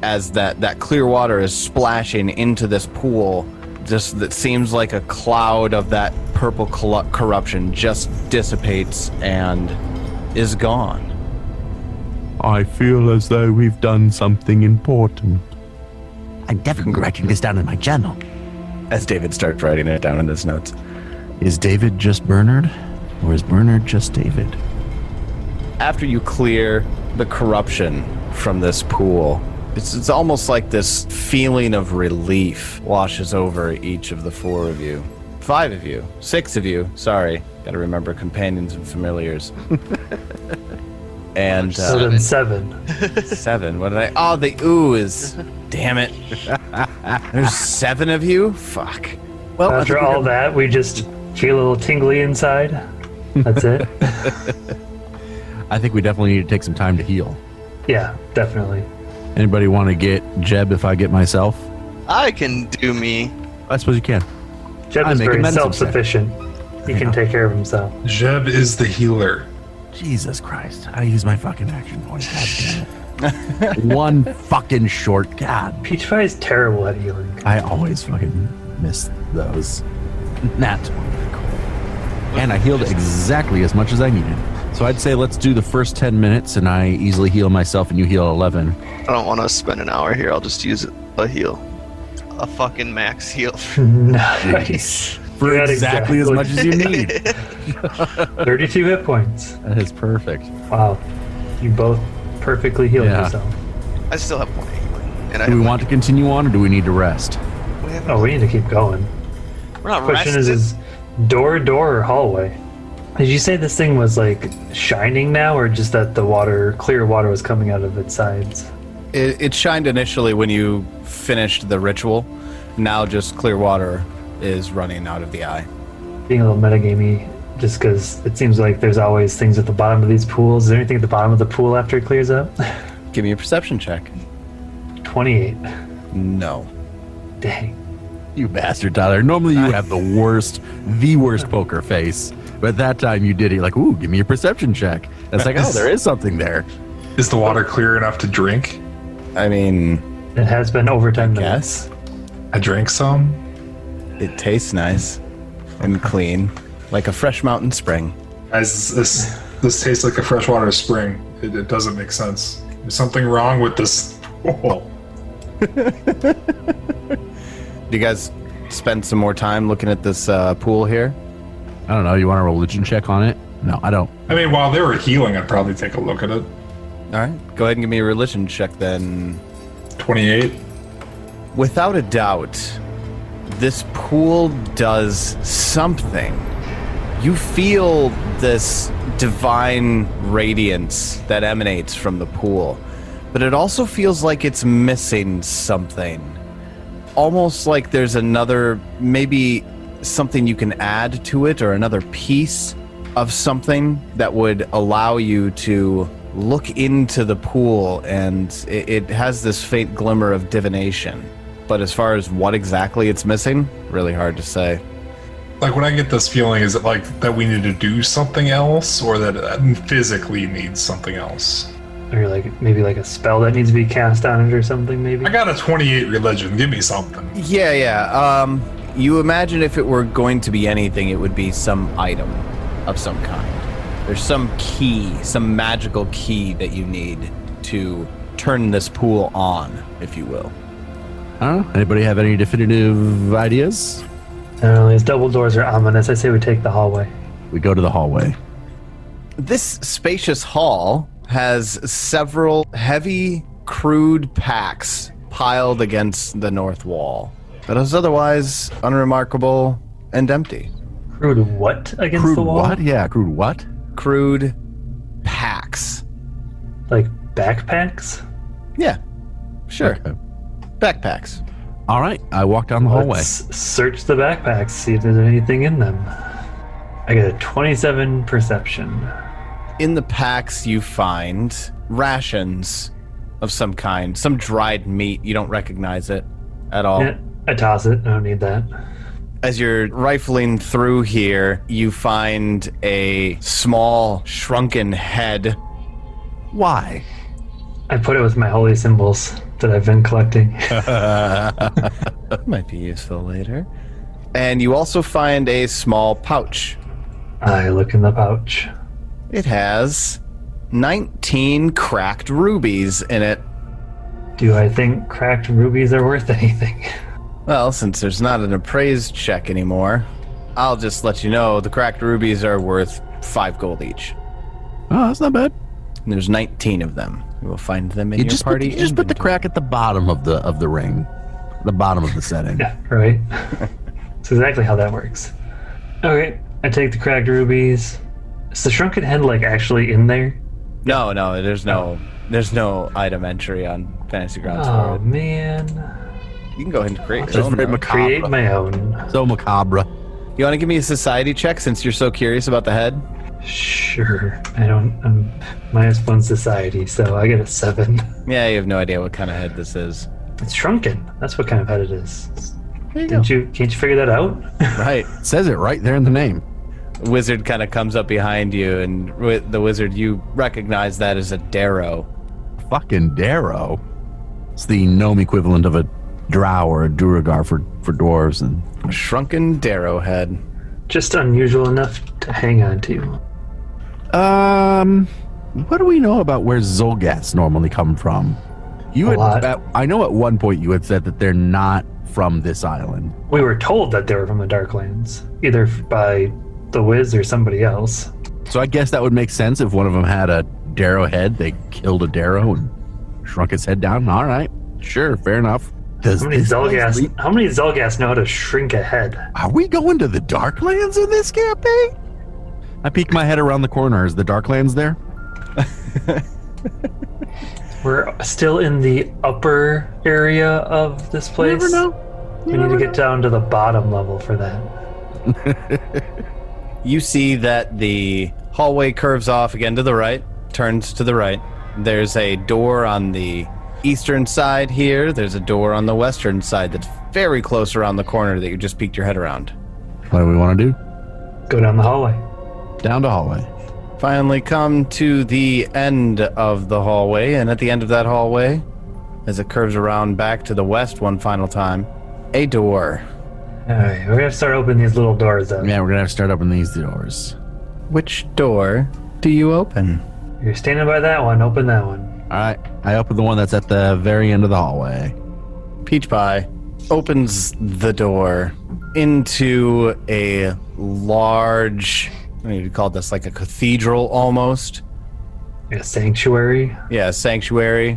As that clear water is splashing into this pool, just that seems like a cloud of that purple corruption just dissipates and is gone. I feel as though we've done something important. I'm definitely writing this down in my journal. As David starts writing it down in his notes. Is David just Bernard? Or is Bernard just David? After you clear the corruption from this pool, it's almost like this feeling of relief washes over each of the 4 of you. 5 of you. 6 of you. Sorry. Gotta remember companions and familiars. And So then 7. 7. What did I... Oh, the ooze. Damn it. There's 7 of you? Fuck. Well, after all that, we just feel a little tingly inside. That's it. I think we definitely need to take some time to heal. Yeah, definitely. Anybody want to get Jeb if I get myself? I can do me. I suppose you can. Jeb is very self-sufficient. He can take care of himself. Jeb is the healer. Jesus Christ. I use my fucking action point. God damn it. One fucking short. God. Peach Pie is terrible at healing. I always fucking miss those. That's cool. And I healed exactly as much as I needed. So I'd say let's do the first 10 minutes and I easily heal myself and you heal 11. I don't want to spend an hour here. I'll just use a heal. A fucking max heal. Nice. For exactly as much as you need. 32 hit points. That is perfect. Wow. You both perfectly healed yourself. I still have one healing. And Do we want to continue on or do we need to rest? We need to keep going. We're not The question resting. is door, or hallway? Did you say this thing was like shining now, or just that the clear water was coming out of its sides? It shined initially when you finished the ritual. Now just clear water is running out of the eye. Being a little metagamey, just because it seems like there's always things at the bottom of these pools. Is there anything at the bottom of the pool after it clears up? Give me a perception check. 28. No. Dang. You bastard, Tyler. Normally you have the worst poker face. But that time you did it. You're like, ooh, give me a perception check. It's like, oh, there is something there. Is the water clear enough to drink? I mean, It has been over 10 yes. minutes. I drank some. It tastes nice and clean, like a fresh mountain spring. Guys, this tastes like a freshwater spring. It doesn't make sense. There's something wrong with this. Oh. Do you guys spend some more time looking at this pool here? I don't know. You want a religion check on it? No, I don't. I mean, while they were healing, I'd probably take a look at it. All right. Go ahead and give me a religion check then. 28. Without a doubt, this pool does something. You feel this divine radiance that emanates from the pool, but it also feels like it's missing something. Almost like there's another, maybe something you can add to it, or another piece of something that would allow you to look into the pool, and it has this faint glimmer of divination. But as far as what exactly it's missing, really hard to say. Like, when I get this feeling, is it like that we need to do something else, or that it physically needs something else? Or like maybe like a spell that needs to be cast on it or something, maybe? I got a 28 religion. Give me something. Yeah. You imagine if it were going to be anything, it would be some item of some kind. There's some key, some magical key that you need to turn this pool on, if you will. I don't know. Anybody have any definitive ideas? I don't know, these double doors are ominous. I say we take the hallway. We go to the hallway. This spacious hall has several heavy, crude packs piled against the north wall. But is otherwise unremarkable and empty. Crude what against Crude the wall? what? Yeah, crude what? Crude packs. Like backpacks? Yeah, sure. Okay. Backpacks. All right, I walk down the hallway. Let's search the backpacks, see if there's anything in them. I get a 27 perception. In the packs, you find rations of some kind, some dried meat. You don't recognize it at all. Yeah, I toss it. I don't need that. As you're rifling through here, you find a small, shrunken head. Why? I put it with my holy symbols that I've been collecting. Might be useful later. And you also find a small pouch. I look in the pouch. It has 19 cracked rubies in it. Do I think cracked rubies are worth anything? Well, since there's not an appraised check anymore, I'll just let you know the cracked rubies are worth 5 gold each. Oh, that's not bad. And there's 19 of them. You will find them in your just party. you just put the crack at the bottom of the ring, the bottom of the setting. Yeah, right. That's exactly how that works. Okay, I take the cracked rubies. Is the shrunken head like actually in there? No, there's no item entry on Fantasy Grounds for Oh it. man. You can go ahead and create your Just own. very though. macabre. Create my own. So macabre. You want to give me a society check since you're so curious about the head? Sure. I'm -1 society, so I get a 7. Yeah, you have no idea what kind of head this is. It's shrunken. That's what kind of head it is. There you Can't you figure that out? Right. It says it right there in the name. Wizard kind of comes up behind you, and with the wizard, you recognize that as a darrow. Fucking Darrow. It's the gnome equivalent of a drow or a duragar for dwarves. And A shrunken darrow head. Just unusual enough to hang on to. what do we know about where Xulgaths normally come from? You A had, lot. I know at one point you had said that they're not from this island. We were told that they were from the Darklands, either by the Wiz or somebody else. So I guess that would make sense if one of them had a Darrow head. They killed a Darrow and shrunk its head down. All right, sure, fair enough. Does How many this place lead- Xulgaths know how to shrink a head? Are we going to the Darklands in this campaign? I peek my head around the corner. Is the Darklands there? We're still in the upper area of this place. You never know. We need to get down to the bottom level for that. You see that the hallway curves off again to the right, turns to the right. There's a door on the eastern side here. There's a door on the western side that's very close around the corner that you just peeked your head around. What do we want to do? Go down the hallway. Down the hallway. Finally come to the end of the hallway, and at the end of that hallway, as it curves around back to the west one final time, a door. Alright, we're gonna start opening these little doors up. Yeah, we're gonna have to start opening these doors. Which door do you open? You're standing by that one, open that one. All right, I open the one that's at the very end of the hallway. Peach Pie opens the door into a large, I mean, you call this like a cathedral almost. A sanctuary? Yeah, a sanctuary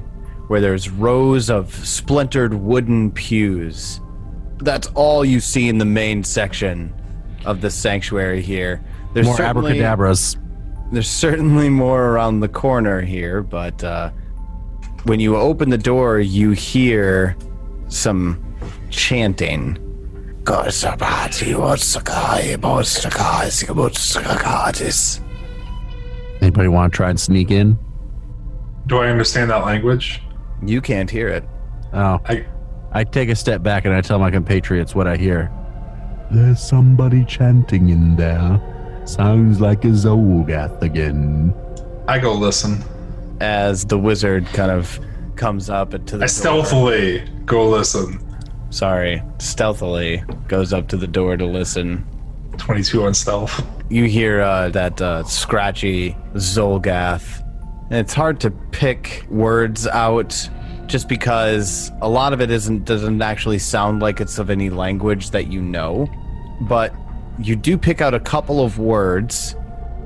where there's rows of splintered wooden pews. That's all you see in the main section of the sanctuary here. There's More abracadabras. There's certainly more around the corner here, but when you open the door, you hear some chanting. Anybody want to try and sneak in? Do I understand that language? You can't hear it. Oh. I take a step back and I tell my compatriots what I hear. There's somebody chanting in there. Sounds like a Xulgath again. I go listen. As the wizard kind of comes up to the door. Stealthily go listen. Sorry, stealthily goes up to the door to listen. 22 on stealth. You hear that scratchy Xulgath. And it's hard to pick words out just because a lot of it doesn't actually sound like it's of any language that you know. But you do pick out a couple of words.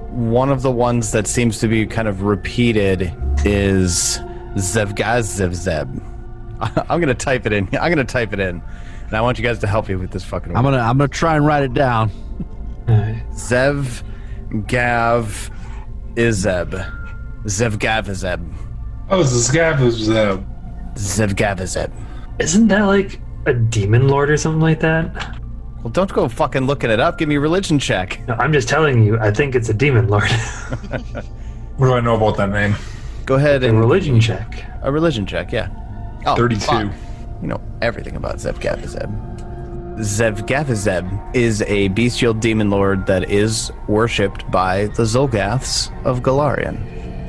One of the ones that seems to be kind of repeated is Xulgaths. I'm gonna type it in. And I want you guys to help me with this fucking word. I'm gonna try and write it down. Xulgaths. Xulgaths. Oh, Xulgaths. Xulgaths. Isn't that like a demon lord or something like that? Well, don't go fucking looking it up. Give me a religion check. No, I'm just telling you, I think it's a demon lord. What do I know about that name? Go ahead and... A religion check. A religion check, yeah. Oh, 32. Fuck. You know everything about Xulgaths. Xulgaths is a bestial demon lord that is worshipped by the Xulgaths of Golarion.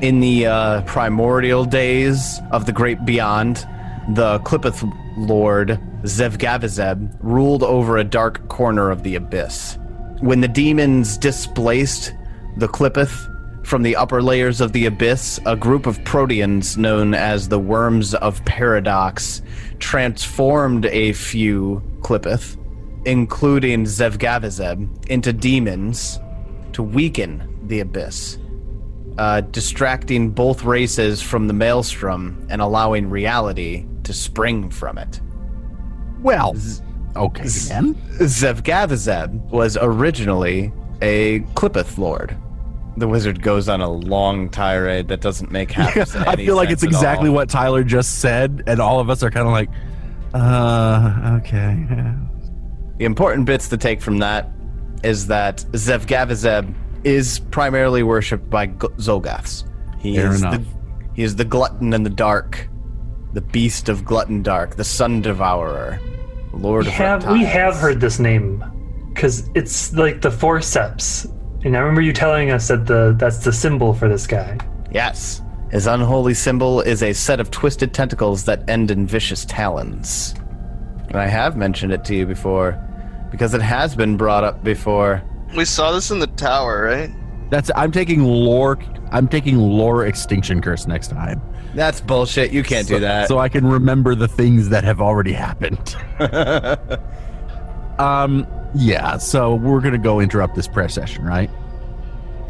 In the primordial days of the Great Beyond, the Clippeth Lord Xulgaths ruled over a dark corner of the abyss. When the demons displaced the Clippeth from the upper layers of the abyss, a group of proteans known as the Worms of Paradox transformed a few Clippeth, including Xulgaths, into demons to weaken the abyss, distracting both races from the maelstrom and allowing reality to spring from it. Well, okay then. Xulgaths was originally a Clippeth lord. The wizard goes on a long tirade that doesn't make half any sense. I feel like it's exactly what Tyler just said, and all of us are kind of like, okay. Yeah. The important bits to take from that is that Xulgaths is primarily worshipped by Xulgaths. He is the glutton in the dark, the beast of glutton dark, the sun devourer, lord of reptiles. We have heard this name because it's like the forceps. And I remember you telling us that that's the symbol for this guy. Yes. His unholy symbol is a set of twisted tentacles that end in vicious talons. And I have mentioned it to you before, because it has been brought up before. We saw this in the tower, right? I'm taking lore Extinction Curse next time. That's bullshit. You can't do that. So I can remember the things that have already happened. Yeah, so we're going to go interrupt this prayer session, right?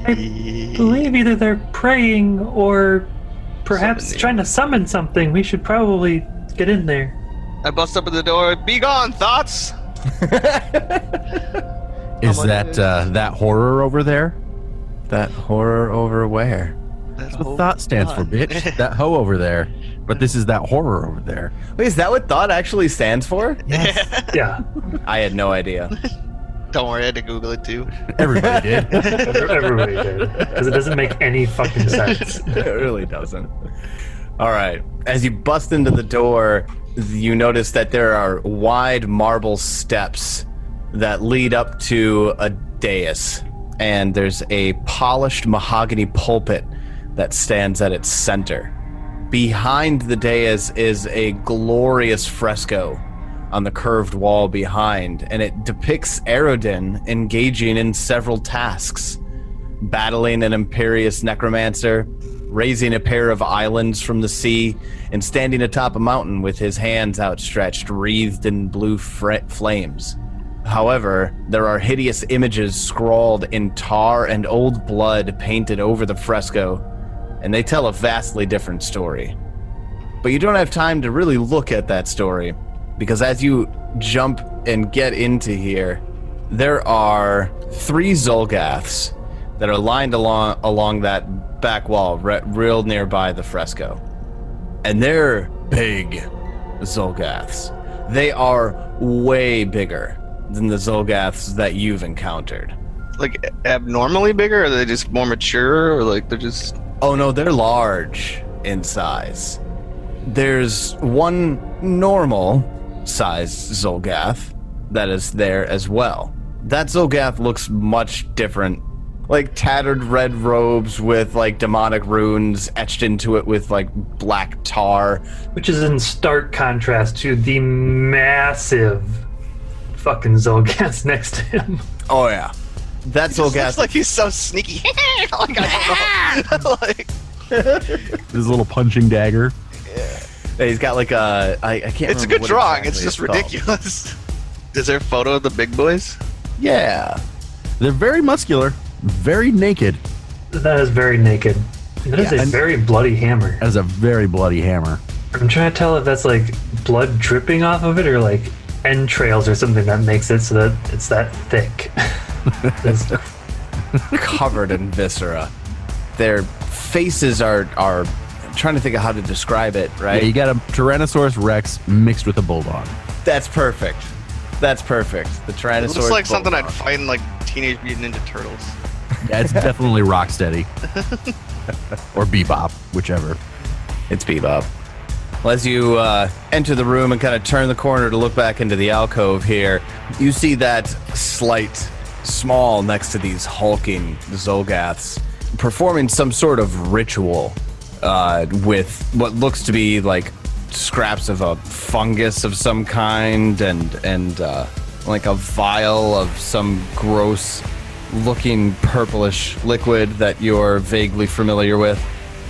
I believe either they're praying or perhaps trying to summon something. We should probably get in there. I bust up at the door. Be gone, thoughts! Is that horror over there? That horror over where? That's what thought stands for, bitch. That hoe over there. But this is that horror over there. Wait, is that what thought actually stands for? Yes. Yeah. I had no idea. Don't worry, I had to Google it too. Everybody did. Everybody did. Because it doesn't make any fucking sense. It really doesn't. All right. As you bust into the door, you notice that there are wide marble steps that lead up to a dais. And there's a polished mahogany pulpit that stands at its center. Behind the dais is a glorious fresco on the curved wall behind, and it depicts Aroden engaging in several tasks, battling an imperious necromancer, raising a pair of islands from the sea, and standing atop a mountain with his hands outstretched, wreathed in blue flames. However, there are hideous images scrawled in tar and old blood painted over the fresco, and they tell a vastly different story. But you don't have time to really look at that story, because as you jump and get into here, there are 3 Xulgaths that are lined along that back wall, real nearby the fresco. And they're big Xulgaths. They are way bigger than the Xulgaths that you've encountered. Like abnormally bigger, or are they just more mature, or like they're just... Oh no, they're large in size. There's one normal size Xulgath that is there as well. That Xulgath looks much different. Like tattered red robes with like demonic runes etched into it with like black tar. Which is in stark contrast to the massive fucking Xulgath next to him. Oh yeah. That Xulgath looks like he's so sneaky. Like, I don't know. Like, His little punching dagger. he's got like a I can't it's a remember good what drawing. exactly It's just called. ridiculous. Is there a photo of the big boys? Yeah. They're very muscular, very naked. That is very naked. That is a very bloody hammer. That is a very bloody hammer. I'm trying to tell if that's like blood dripping off of it or like entrails or something that makes it so that it's that thick. That's Covered in viscera. Their faces are I'm trying to think of how to describe it, right? Yeah, you got a Tyrannosaurus Rex mixed with a bulldog. That's perfect. That's perfect. The Tyrannosaurus. It looks like something Bulldog. I'd find in like Teenage Mutant Ninja Turtles. Yeah, it's definitely Rocksteady. Or Bebop, whichever. It's Bebop. Well, as you enter the room and kind of turn the corner to look back into the alcove here, you see that slight small next to these hulking Xulgaths performing some sort of ritual with what looks to be like scraps of a fungus of some kind and like a vial of some gross looking purplish liquid that you're vaguely familiar with,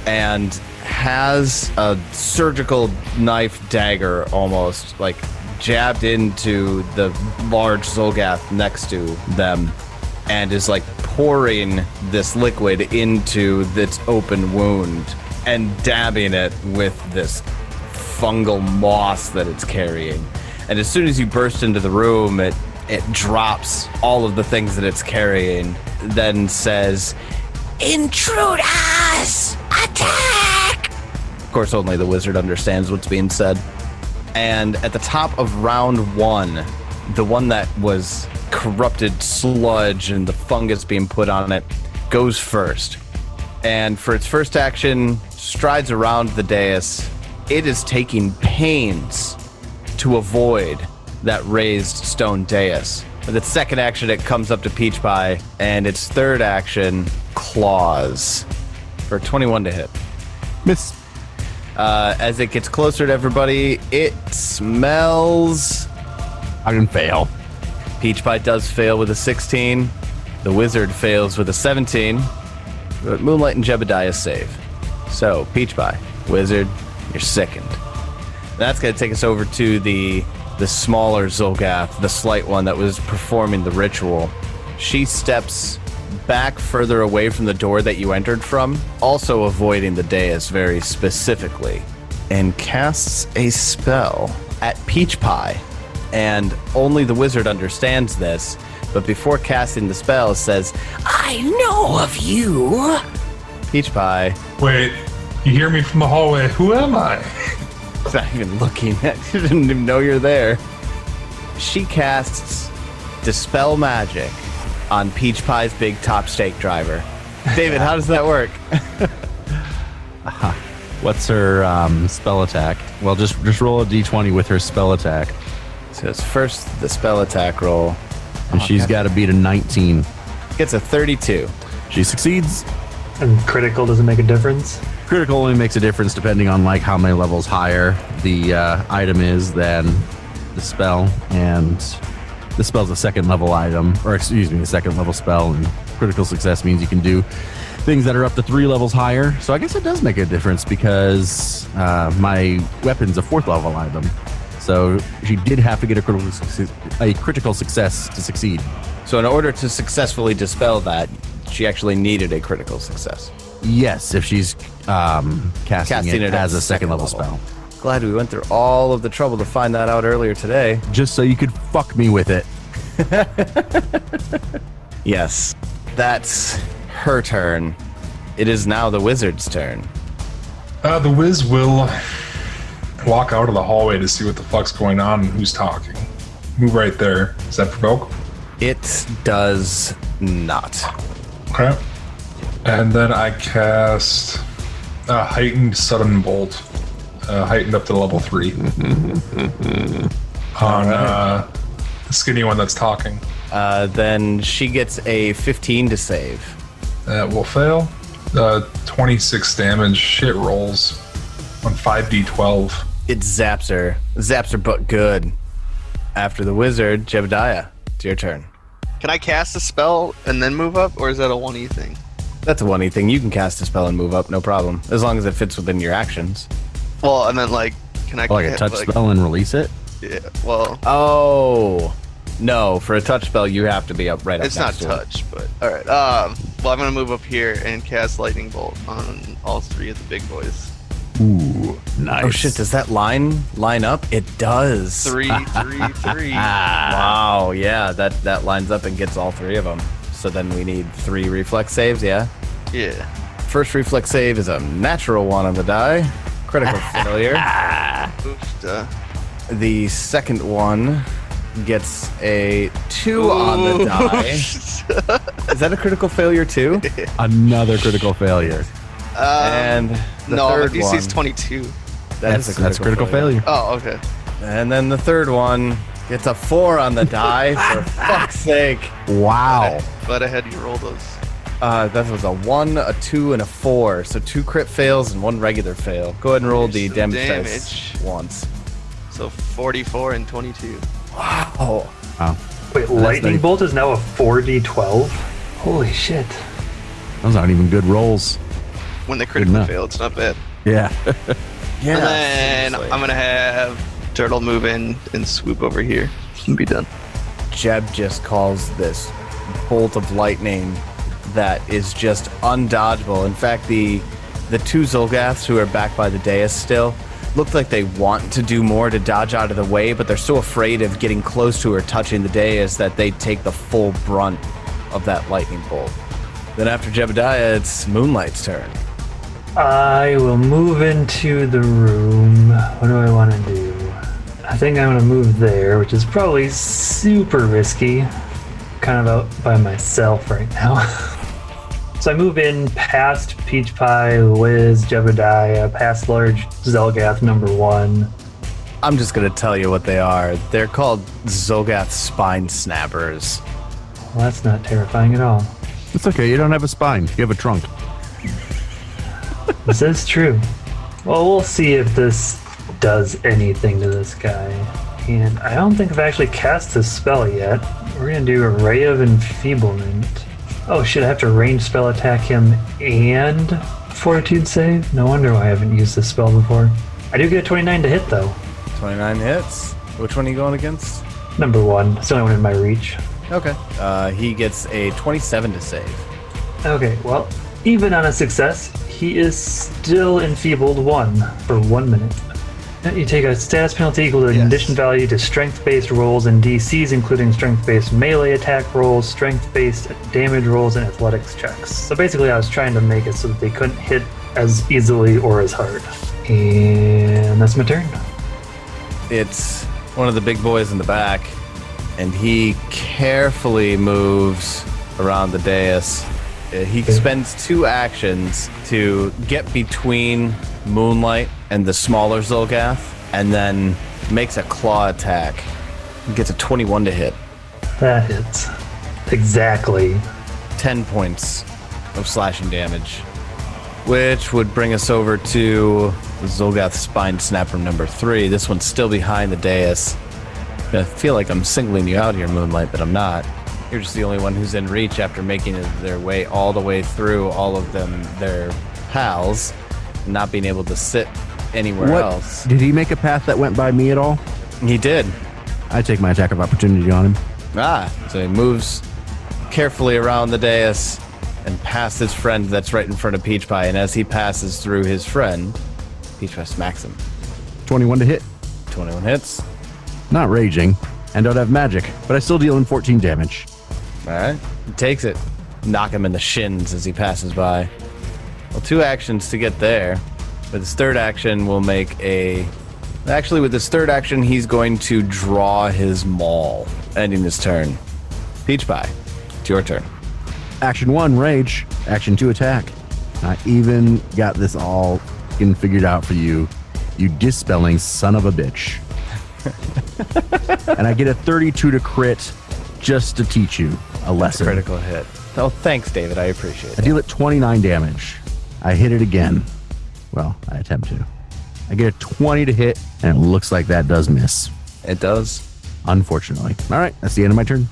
and has a surgical knife dagger almost like jabbed into the large Xulgath next to them, and is like pouring this liquid into its open wound and dabbing it with this fungal moss that it's carrying. And as soon as you burst into the room, it drops all of the things that it's carrying, then says, "Intruders! Attack!" Of course, only the wizard understands what's being said. And at the top of round 1, the one that was corrupted sludge and the fungus being put on it goes first. And for its first action, strides around the dais. It is taking pains to avoid that raised stone dais. With its second action, it comes up to Peach Pie, and its third action, claws for 21 to hit. Miss. As it gets closer to everybody, it smells. I can fail. Peach Pie does fail with a 16. The wizard fails with a 17. But Moonlight and Jebediah save. So, Peach Pie, wizard, you're sickened. That's going to take us over to the smaller Xulgath, the slight one that was performing the ritual. She steps back further away from the door that you entered from, also avoiding the dais very specifically, and casts a spell at Peach Pie. And only the wizard understands this, but before casting the spell says, "I know of you." Peach Pie. Wait, you hear me from the hallway. Who am I? It's not even looking at you. Didn't even know you're there. She casts Dispel Magic on Peach Pie's big top stake driver. David, how does that work? What's her spell attack? Well, just roll a d20 with her spell attack. So it's first the spell attack roll. And she's got to beat a 19. Gets a 32. She succeeds. and critical doesn't make a difference. Critical only makes a difference depending on like how many levels higher the item is than the spell, and the spell's a second level item, or excuse me, a second level spell, and critical success means you can do things that are up to 3 levels higher. So I guess it does make a difference because my weapon's a 4th level item. So she did have to get a critical success to succeed. So in order to successfully dispel that, she actually needed a critical success. Yes, if she's casting it as a second level spell. Glad we went through all of the trouble to find that out earlier today. Just so you could fuck me with it. Yes, that's her turn. It is now the wizard's turn. The Wiz will walk out of the hallway to see what the fuck's going on and who's talking. Move right there. Does that provoke? It does not. Okay. And then I cast a heightened sudden bolt. Heightened up to level 3. On the skinny one that's talking. Then she gets a 15 to save. That will fail. 26 damage. Shit rolls on 5d12. It zaps her. Zaps her but good. After the wizard, Jebediah, it's your turn. Can I cast a spell and then move up, or is that a 1E thing? That's a 1E thing. You can cast a spell and move up, no problem. As long as it fits within your actions. Well, I meant like, can I Like a touch spell and release it? Yeah, well, Oh, no. For a touch spell, you have to be up right up it's not next to it. touch, but alright. Well, I'm going to move up here and cast Lightning Bolt on all 3 of the big boys. Ooh, nice. Oh shit, does that line up? It does. 3, 3, 3. Wow, yeah, that lines up and gets all 3 of them. So then we need 3 reflex saves, yeah? Yeah. First reflex save is a natural 1 on the die. Critical failure. Oof, The second one gets a 2 on the die. Is that a critical failure too? Another critical failure. And the no, third DC is one, 22. That's critical failure. Oh, okay. And then the third one gets a 4 on the die. For fuck's sake! Wow. Glad I had you roll those. That was a 1, a 2, and a 4. So 2 crit fails and 1 regular fail. Go ahead and roll the Here's the damage dice once. So 44 and 22. Wow. Wow. Wait, lightning bolt is now a 4d12? Holy shit. Those aren't even good rolls. When they critically enough. fail, it's not bad. Yeah. Yeah. And then seriously. I'm going to have Turtle move in and swoop over here and be done. Jeb just calls this bolt of lightning that is just undodgeable. In fact, the 2 Xulgaths who are back by the dais still look like they want to do more to dodge out of the way, but they're so afraid of getting close to her, touching the dais, that they take the full brunt of that lightning bolt. Then after Jebediah, it's Moonlight's turn. I will move into the room. What do I want to do? I think I'm going to move there, which is probably super risky. Kind of out by myself right now. So I move in past Peach Pie, Wiz, Jebediah, past large Xulgath number 1. I'm just going to tell you what they are. They're called Xulgath Spine Snappers. Well, that's not terrifying at all. It's okay. You don't have a spine. You have a trunk. This is true. Well, we'll see if this does anything to this guy. And I don't think I've actually cast this spell yet. We're going to do a Ray of Enfeeblement. Oh shit, I have to range spell attack him and Fortitude save? No wonder why I haven't used this spell before. I do get a 29 to hit though. 29 hits. Which one are you going against? Number 1. It's the only one in my reach. Okay. He gets a 27 to save. Okay, well, even on a success, he is still enfeebled 1 for 1 minute. You take a status penalty equal to the condition value to strength-based rolls and DCs, including strength-based melee attack rolls, strength-based damage rolls, and athletics checks. So basically, I was trying to make it so that they couldn't hit as easily or as hard. And that's my turn. It's one of the big boys in the back, and he carefully moves around the dais. He spends 2 actions to get between Moonlight and the smaller Xulgath, and then makes a claw attack. He gets a 21 to hit. That hits. Exactly. 10 points of slashing damage, which would bring us over to Xulgath Spine Snapper number 3. This one's still behind the dais. I feel like I'm singling you out here, Moonlight, but I'm not. You're just the only one who's in reach after making their way all the way through all of them, their pals, not being able to sit anywhere else. Did he make a path that went by me at all? He did. I take my attack of opportunity on him. So he moves carefully around the dais, and past his friend that's right in front of Peach Pie. And as he passes through his friend, Peach Pie smacks him. 21 to hit. 21 hits. Not raging, and don't have magic, but I still deal in 14 damage. All right. He takes it. Knock him in the shins as he passes by. Well, 2 actions to get there. With his third action, we'll make a... Actually, with his third action, he's going to draw his maul, ending his turn. Peach Pie, it's your turn. Action 1, rage. Action 2, attack. I even got this all fucking figured out for you, you dispelling son of a bitch. And I get a 32 to crit just to teach you a lesson. Critical hit. Oh, thanks, David. I appreciate it. I deal it 29 damage. I hit it again. Well, I attempt to. I get a 20 to hit, and it looks like that does miss. It does. Unfortunately. All right, that's the end of my turn.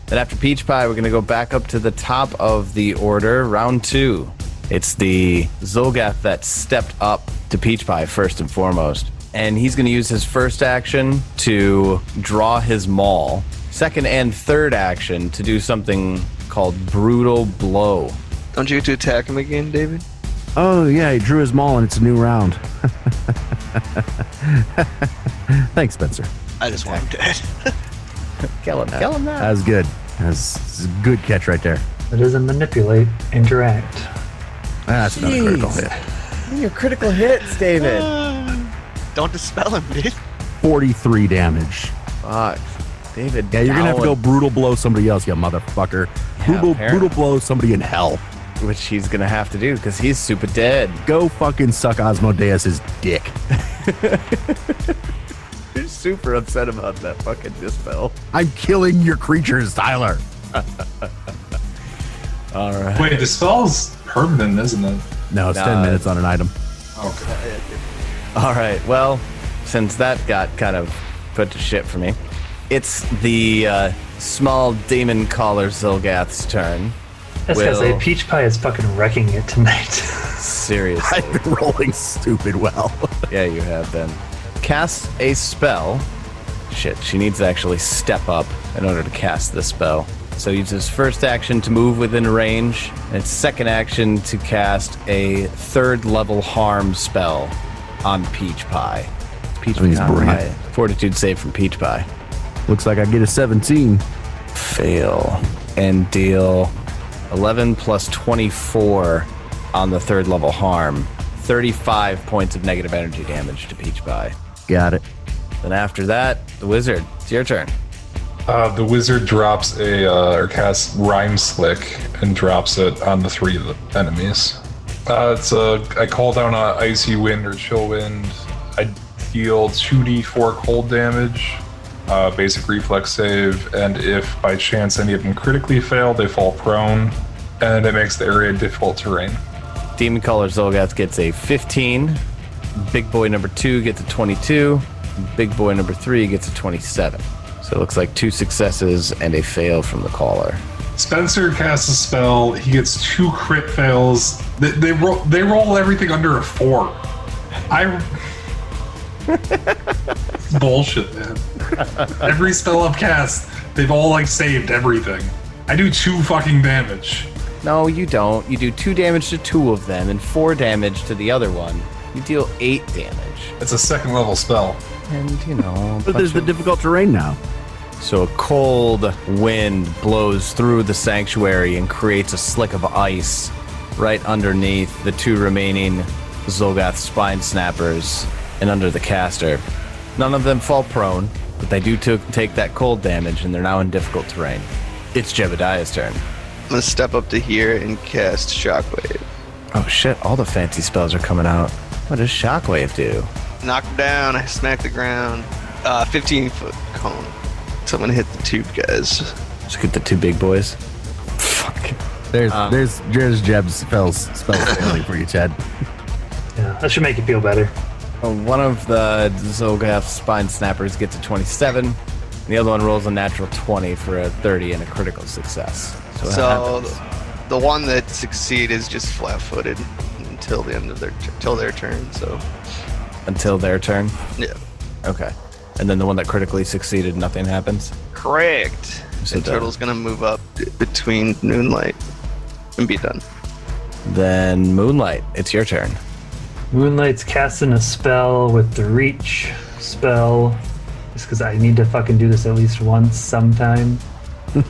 Then after Peach Pie, we're going to go back up to the top of the order, round 2. It's the Xulgath that stepped up to Peach Pie first and foremost. And he's going to use his first action to draw his maul. Second and third action to do something called Brutal Blow. Don't you get to attack him again, David? Oh, yeah, he drew his maul, and it's a new round. Thanks, Spencer. I just want him dead. Kill him now. That was good. That's a good catch right there. It is a manipulate, interact. That's not a critical hit. Your critical hits, David. Don't dispel him, dude. 43 damage. Fuck. David, Yeah, you're going to have to go brutal blow somebody else, you motherfucker. Yeah, Brutal blow somebody in hell. which he's going to have to do because he's super dead. Go fucking suck Osmodeus' dick. You're super upset about that fucking dispel. I'm killing your creatures, Tyler. All right. Wait, the spell's permanent, isn't it? No, it's 10 minutes on an item. Okay. All right. Well, since that got kind of put to shit for me, it's the small demon caller Xulgath's turn. I was gonna say, Peach Pie is fucking wrecking it tonight. Seriously. I've been rolling stupid well. Yeah, you have been. Cast a spell. Shit, she needs to actually step up in order to cast the spell. So uses first action to move within range, and its second action to cast a third level harm spell on Peach Pie. Peach I mean, he's Pie. brilliant. Fortitude save from Peach Pie. Looks like I get a 17. Fail. And deal 11 plus 24 on the third level harm. 35 points of negative energy damage to Peach Pie. Got it. Then after that, the wizard. It's your turn. The wizard drops or casts Rhyme Slick and drops it on the 3 enemies. I call down a Icy Wind or Chill Wind. I deal 2d4 cold damage, basic reflex save, and if by chance any of them critically fail, they fall prone, and it makes the area difficult terrain. Demon Caller Xulgath gets a 15. Big boy number 2 gets a 22. Big boy number 3 gets a 27. So it looks like 2 successes and a fail from the caller. Spencer casts a spell. He gets 2 crit fails. They roll everything under a 4. Bullshit, man. Every spell I've cast, they've all saved everything. I do 2 fucking damage. No, you don't. You do 2 damage to 2 of them and 4 damage to the other one. You deal 8 damage. It's a 2nd level spell. And, But there's the difficult terrain now. So a cold wind blows through the sanctuary and creates a slick of ice right underneath the 2 remaining Xulgath spine snappers and under the caster. None of them fall prone, but they do take that cold damage, and they're now in difficult terrain. It's Jebediah's turn. I'm gonna step up to here and cast Shockwave. Oh shit, all the fancy spells are coming out. What does Shockwave do? Knock him down, I smack the ground. 15-foot cone. So I'm gonna hit the 2 guys. Just get the 2 big boys. Fuck. There's Jeb's spells failing for you, Ted. Yeah, that should make you feel better. One of the Xulgath spine snappers gets a 27. And the other one rolls a natural 20 for a 30 and a critical success. So the one that succeed is just flat-footed until the end of their turn. So until their turn. Yeah. Okay. And then the one that critically succeeded, nothing happens. Correct. So the turtle's gonna move up between Moonlight. and be done. Then Moonlight, it's your turn. Moonlight's casting a spell with the reach spell. Just because I need to fucking do this at least once sometime. I'm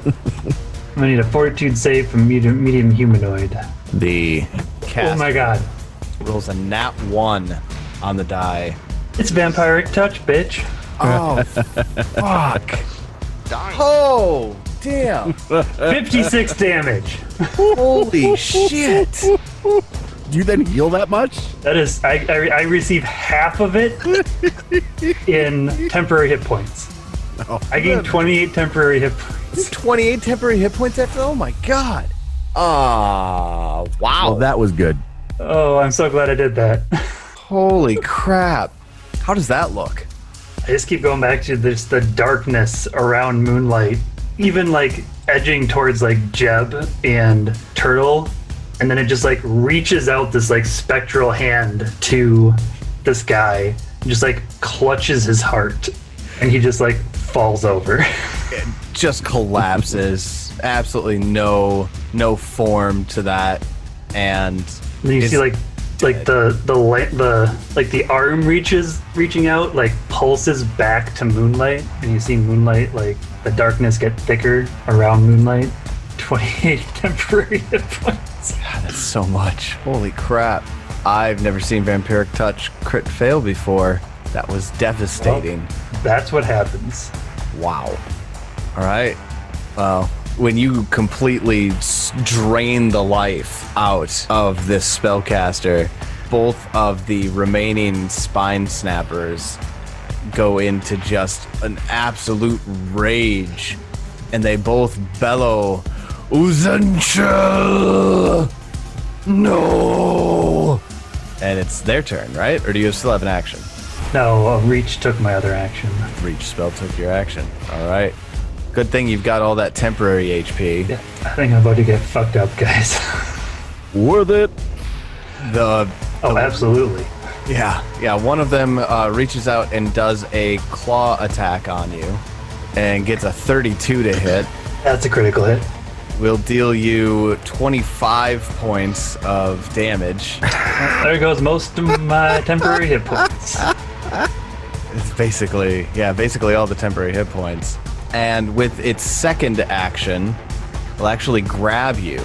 gonna need a fortitude save from medium humanoid. The cast Oh my god. rolls a nat 1 on the die. It's vampiric touch, bitch. Oh, fuck. Darn. Oh, damn. 56 damage. Holy shit. Do you then heal that much? That is, I receive half of it in temporary hit points. I gain 28 temporary hit points. 28 temporary hit points after? Oh my god. Wow. Well, that was good. Oh, I'm so glad I did that. Holy crap. How does that look? I just keep going back to this, the darkness around Moonlight, even like edging towards like Jeb and Turtle, and then it just like reaches out this like spectral hand to this guy, and just like clutches his heart, and he just like falls over. It just collapses. Absolutely no form to that, and then you see like the arm reaching out, like pulses back to Moonlight, and you see Moonlight, like the darkness get thicker around Moonlight. 28 temporary hit points. God, that's so much. Holy crap. I've never seen Vampiric Touch crit fail before. That was devastating. Well, that's what happens. Wow. All right. Well, when you completely drain the life out of this spellcaster, both of the remaining spine snappers go into just an absolute rage, and they both bellow, Uzencha! No! And it's their turn, right? Or do you still have an action? No, Reach took my other action. Reach spell took your action. All right. Good thing you've got all that temporary HP. Yeah, I think I'm about to get fucked up, guys. Worth it. Oh, absolutely. Yeah. One of them reaches out and does a claw attack on you and gets a 32 to hit. That's a critical hit. Will deal you 25 points of damage. There goes most of my temporary hit points. It's basically all the temporary hit points. And with its second action, it'll actually grab you.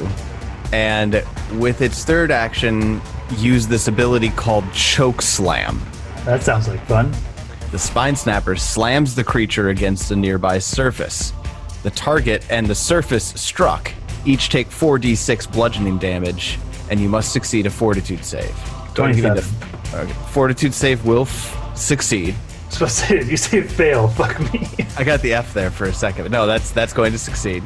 And with its third action, use this ability called Choke Slam. That sounds like fun. The Spine Snapper slams the creature against a nearby surface. The target and the surface struck each take 4d6 bludgeoning damage, and you must succeed a Fortitude save. 27. Fortitude save will succeed. I was supposed to say, if you say fail, fuck me. I got the F there for a second. No, that's going to succeed.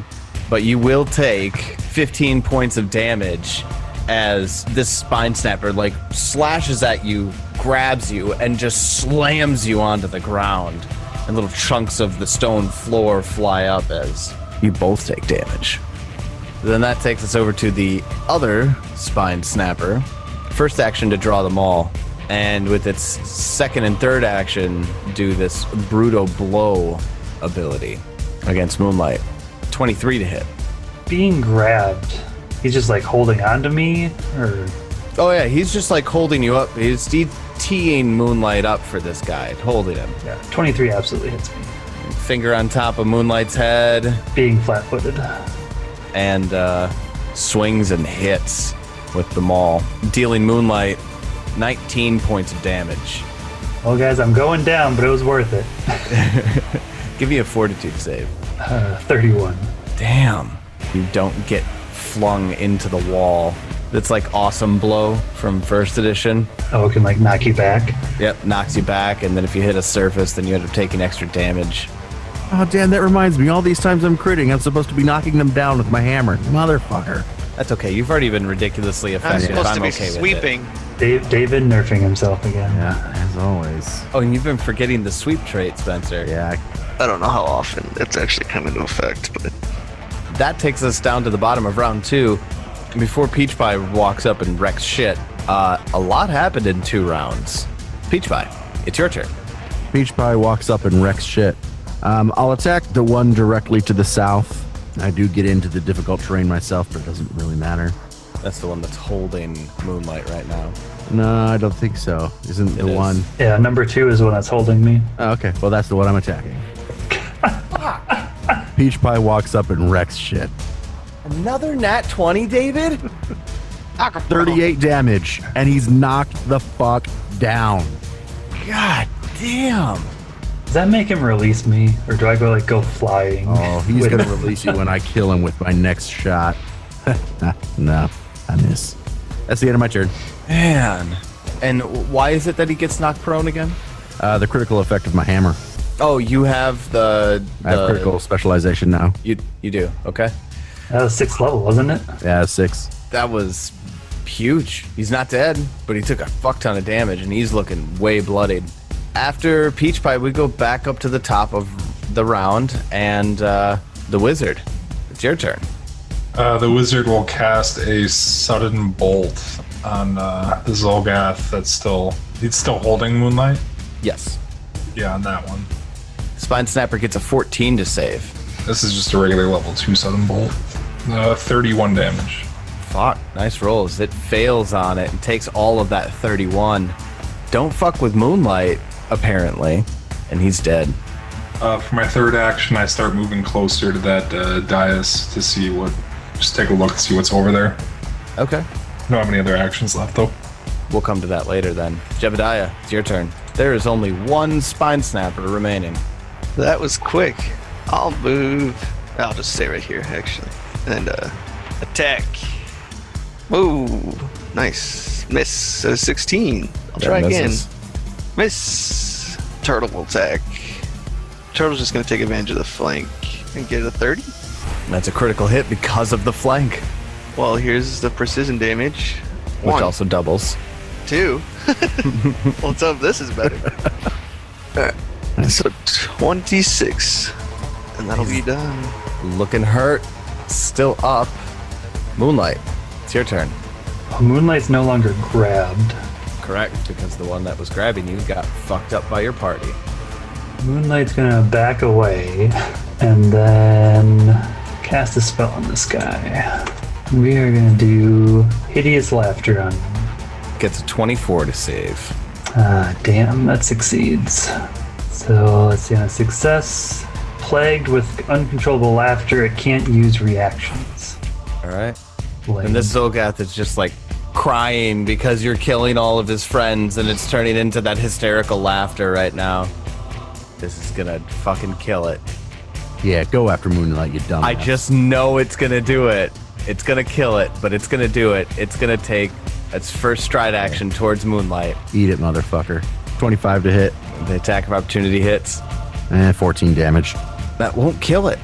But you will take 15 points of damage as this Spine Snapper like slashes at you, grabs you, and just slams you onto the ground. And little chunks of the stone floor fly up as you both take damage. Then that takes us over to the other Spine Snapper. First action to draw them all. And with its second and third action, do this Brutal Blow ability against Moonlight. 23 to hit. Being grabbed, he's just like holding on to me, or? Oh yeah, he's just like holding you up. He's teeing Moonlight up for this guy, holding him. Yeah, 23 absolutely hits me. Finger on top of Moonlight's head. Being flat-footed. And swings and hits with the maul, dealing Moonlight 19 points of damage. Well, guys, I'm going down, but it was worth it. Give me a Fortitude save. 31. Damn. You don't get flung into the wall. It's like Awesome Blow from First Edition. Oh, it can like knock you back? Yep, knocks you back, and then if you hit a surface, then you end up taking extra damage. Oh, damn, that reminds me. All these times I'm critting, I'm supposed to be knocking them down with my hammer. Motherfucker. That's okay. You've already been ridiculously effective. supposed I'm to be okay sweeping. with it. David nerfing himself again. Yeah, as always. Oh, and you've been forgetting the sweep trait, Spencer. Yeah. I don't know how often it's actually come into effect, but That takes us down to the bottom of round 2. Before Peach Pie walks up and wrecks shit, a lot happened in 2 rounds. Peach Pie, it's your turn. Peach Pie walks up and wrecks shit. I'll attack the one directly to the south I do get into the difficult terrain myself, but it doesn't really matter. That's the one that's holding Moonlight right now. No, I don't think so. Isn't the one? Yeah, number 2 is the one that's holding me. Oh, okay, well, that's the one I'm attacking. Peach Pie walks up and wrecks shit. Another nat 20, David? 38 damage, and he's knocked the fuck down. God damn. Does that make him release me, or do I go flying? Oh, he's going to release you when I kill him with my next shot. No, I miss. That's the end of my turn. Man. And why is it that he gets knocked prone again? The critical effect of my hammer. Oh, you have the I have critical specialization now. You do, okay. That was 6th level, wasn't it? Yeah, 6. That was huge. He's not dead, but he took a fuck ton of damage, and he's looking way bloodied. After Peach Pie, we go back up to the top of the round, and the wizard. It's your turn. The wizard will cast a sudden bolt on the Xulgath that's still holding Moonlight. Yes. Yeah, on that one. Spine Snapper gets a 14 to save. This is just a regular level 2 sudden bolt. 31 damage. Fuck, nice rolls. It fails on it and takes all of that 31. Don't fuck with Moonlight, apparently, and he's dead. For my third action, I start moving closer to that dais to see just take a look and see what's over there. Okay. I don't have any other actions left, though. We'll come to that later then. Jebediah, it's your turn. There is only one Spine Snapper remaining. That was quick. I'll move. I'll just stay right here, actually. And attack. Ooh, nice. Miss. 16. I'll try again. Miss. Turtle will attack. Turtle's just going to take advantage of the flank and get a 30. That's a critical hit because of the flank. Well, here's the precision damage. Which 1. also doubles. 2. Well, so this is better. Alright. So 26. And that'll be done. Looking hurt. Still up. Moonlight, it's your turn. Moonlight's no longer grabbed. Correct, because the one that was grabbing you got fucked up by your party. Moonlight's gonna back away and then cast a spell on this guy. We are gonna do Hideous Laughter on him. Gets a 24 to save. Damn, that succeeds. So let's see, on a success, plagued with uncontrollable laughter, it can't use reactions. All right. And this Xulgath is just like crying because you're killing all of his friends, and it's turning into that hysterical laughter right now. This is gonna fucking kill it. Yeah, go after Moonlight, you dumb. I just know it's gonna do it. It's gonna kill it, but it's gonna do it. It's gonna take its first stride action towards Moonlight. Eat it, motherfucker. 25 to hit. The attack of opportunity hits. 14 damage. That won't kill it.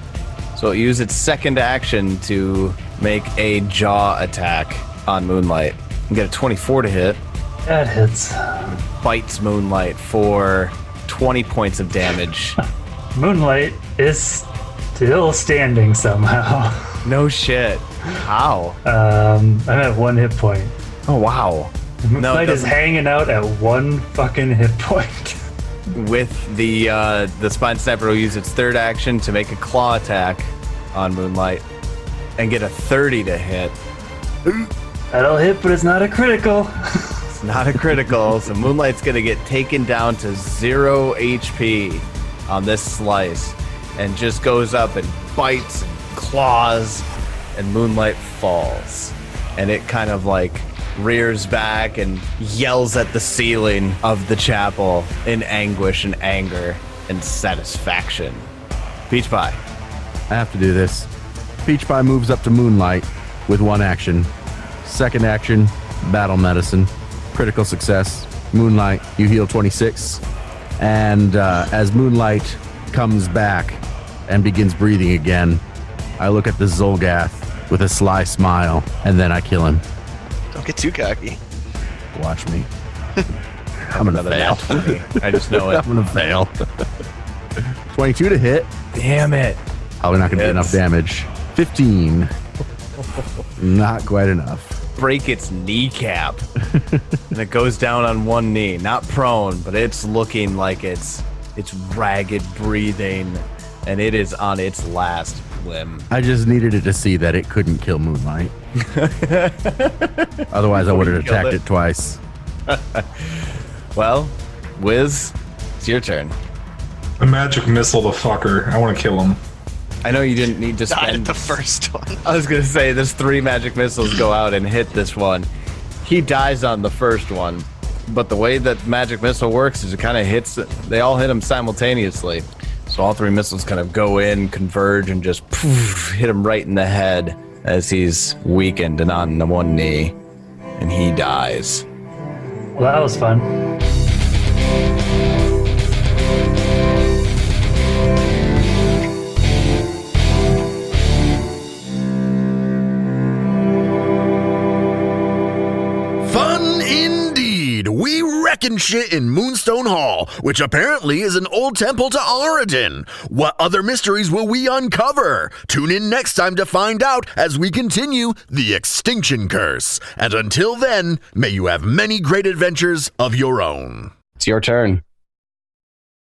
So it uses its second action to make a jaw attack on Moonlight. You get a 24 to hit. That hits. Bites Moonlight for 20 points of damage. Moonlight is still standing somehow. No shit. How? I'm at 1 hit point. Oh, wow. Moonlight is hanging out at 1 fucking hit point. With the Spine Snapper will use its third action to make a claw attack on Moonlight and get a 30 to hit. That'll hit, but it's not a critical. It's not a critical, so Moonlight's gonna get taken down to 0 HP on this slice and just goes up and bites and claws, and Moonlight falls. And it kind of like rears back and yells at the ceiling of the chapel in anguish and anger and satisfaction. Peach Pie. I have to do this. Peach Pie moves up to Moonlight with 1 action. Second action, Battle Medicine. Critical success. Moonlight, you heal 26. And as Moonlight comes back and begins breathing again, I look at the Xulgath with a sly smile, and then I kill him. Don't get too cocky. Watch me. I'm gonna fail. I just know it. I'm gonna fail. 22 to hit. Damn it. Probably not gonna be enough damage. 15. Not quite enough. Break its kneecap. And it goes down on 1 knee. Not prone, but it's looking like it's ragged breathing, and it is on its last limb. I just needed it to see that it couldn't kill Moonlight. Otherwise, I would have attacked it twice. Well, Wiz, it's your turn. A magic missile the fucker. I want to kill him. I know you didn't need to Died spend at the first one. I was gonna say there's 3 magic missiles go out and hit this one. He dies on the first one, but the way that magic missile works is it kind of hits. They all hit him simultaneously, so all 3 missiles kind of go in, converge, and just poof, hit him right in the head as he's weakened and on the one knee, and he dies. Well, that was fun. Fun indeed! We wrecking shit in Moonstone Hall, which apparently is an old temple to Aroden. What other mysteries will we uncover? Tune in next time to find out as we continue the Extinction Curse. And until then, may you have many great adventures of your own. It's your turn.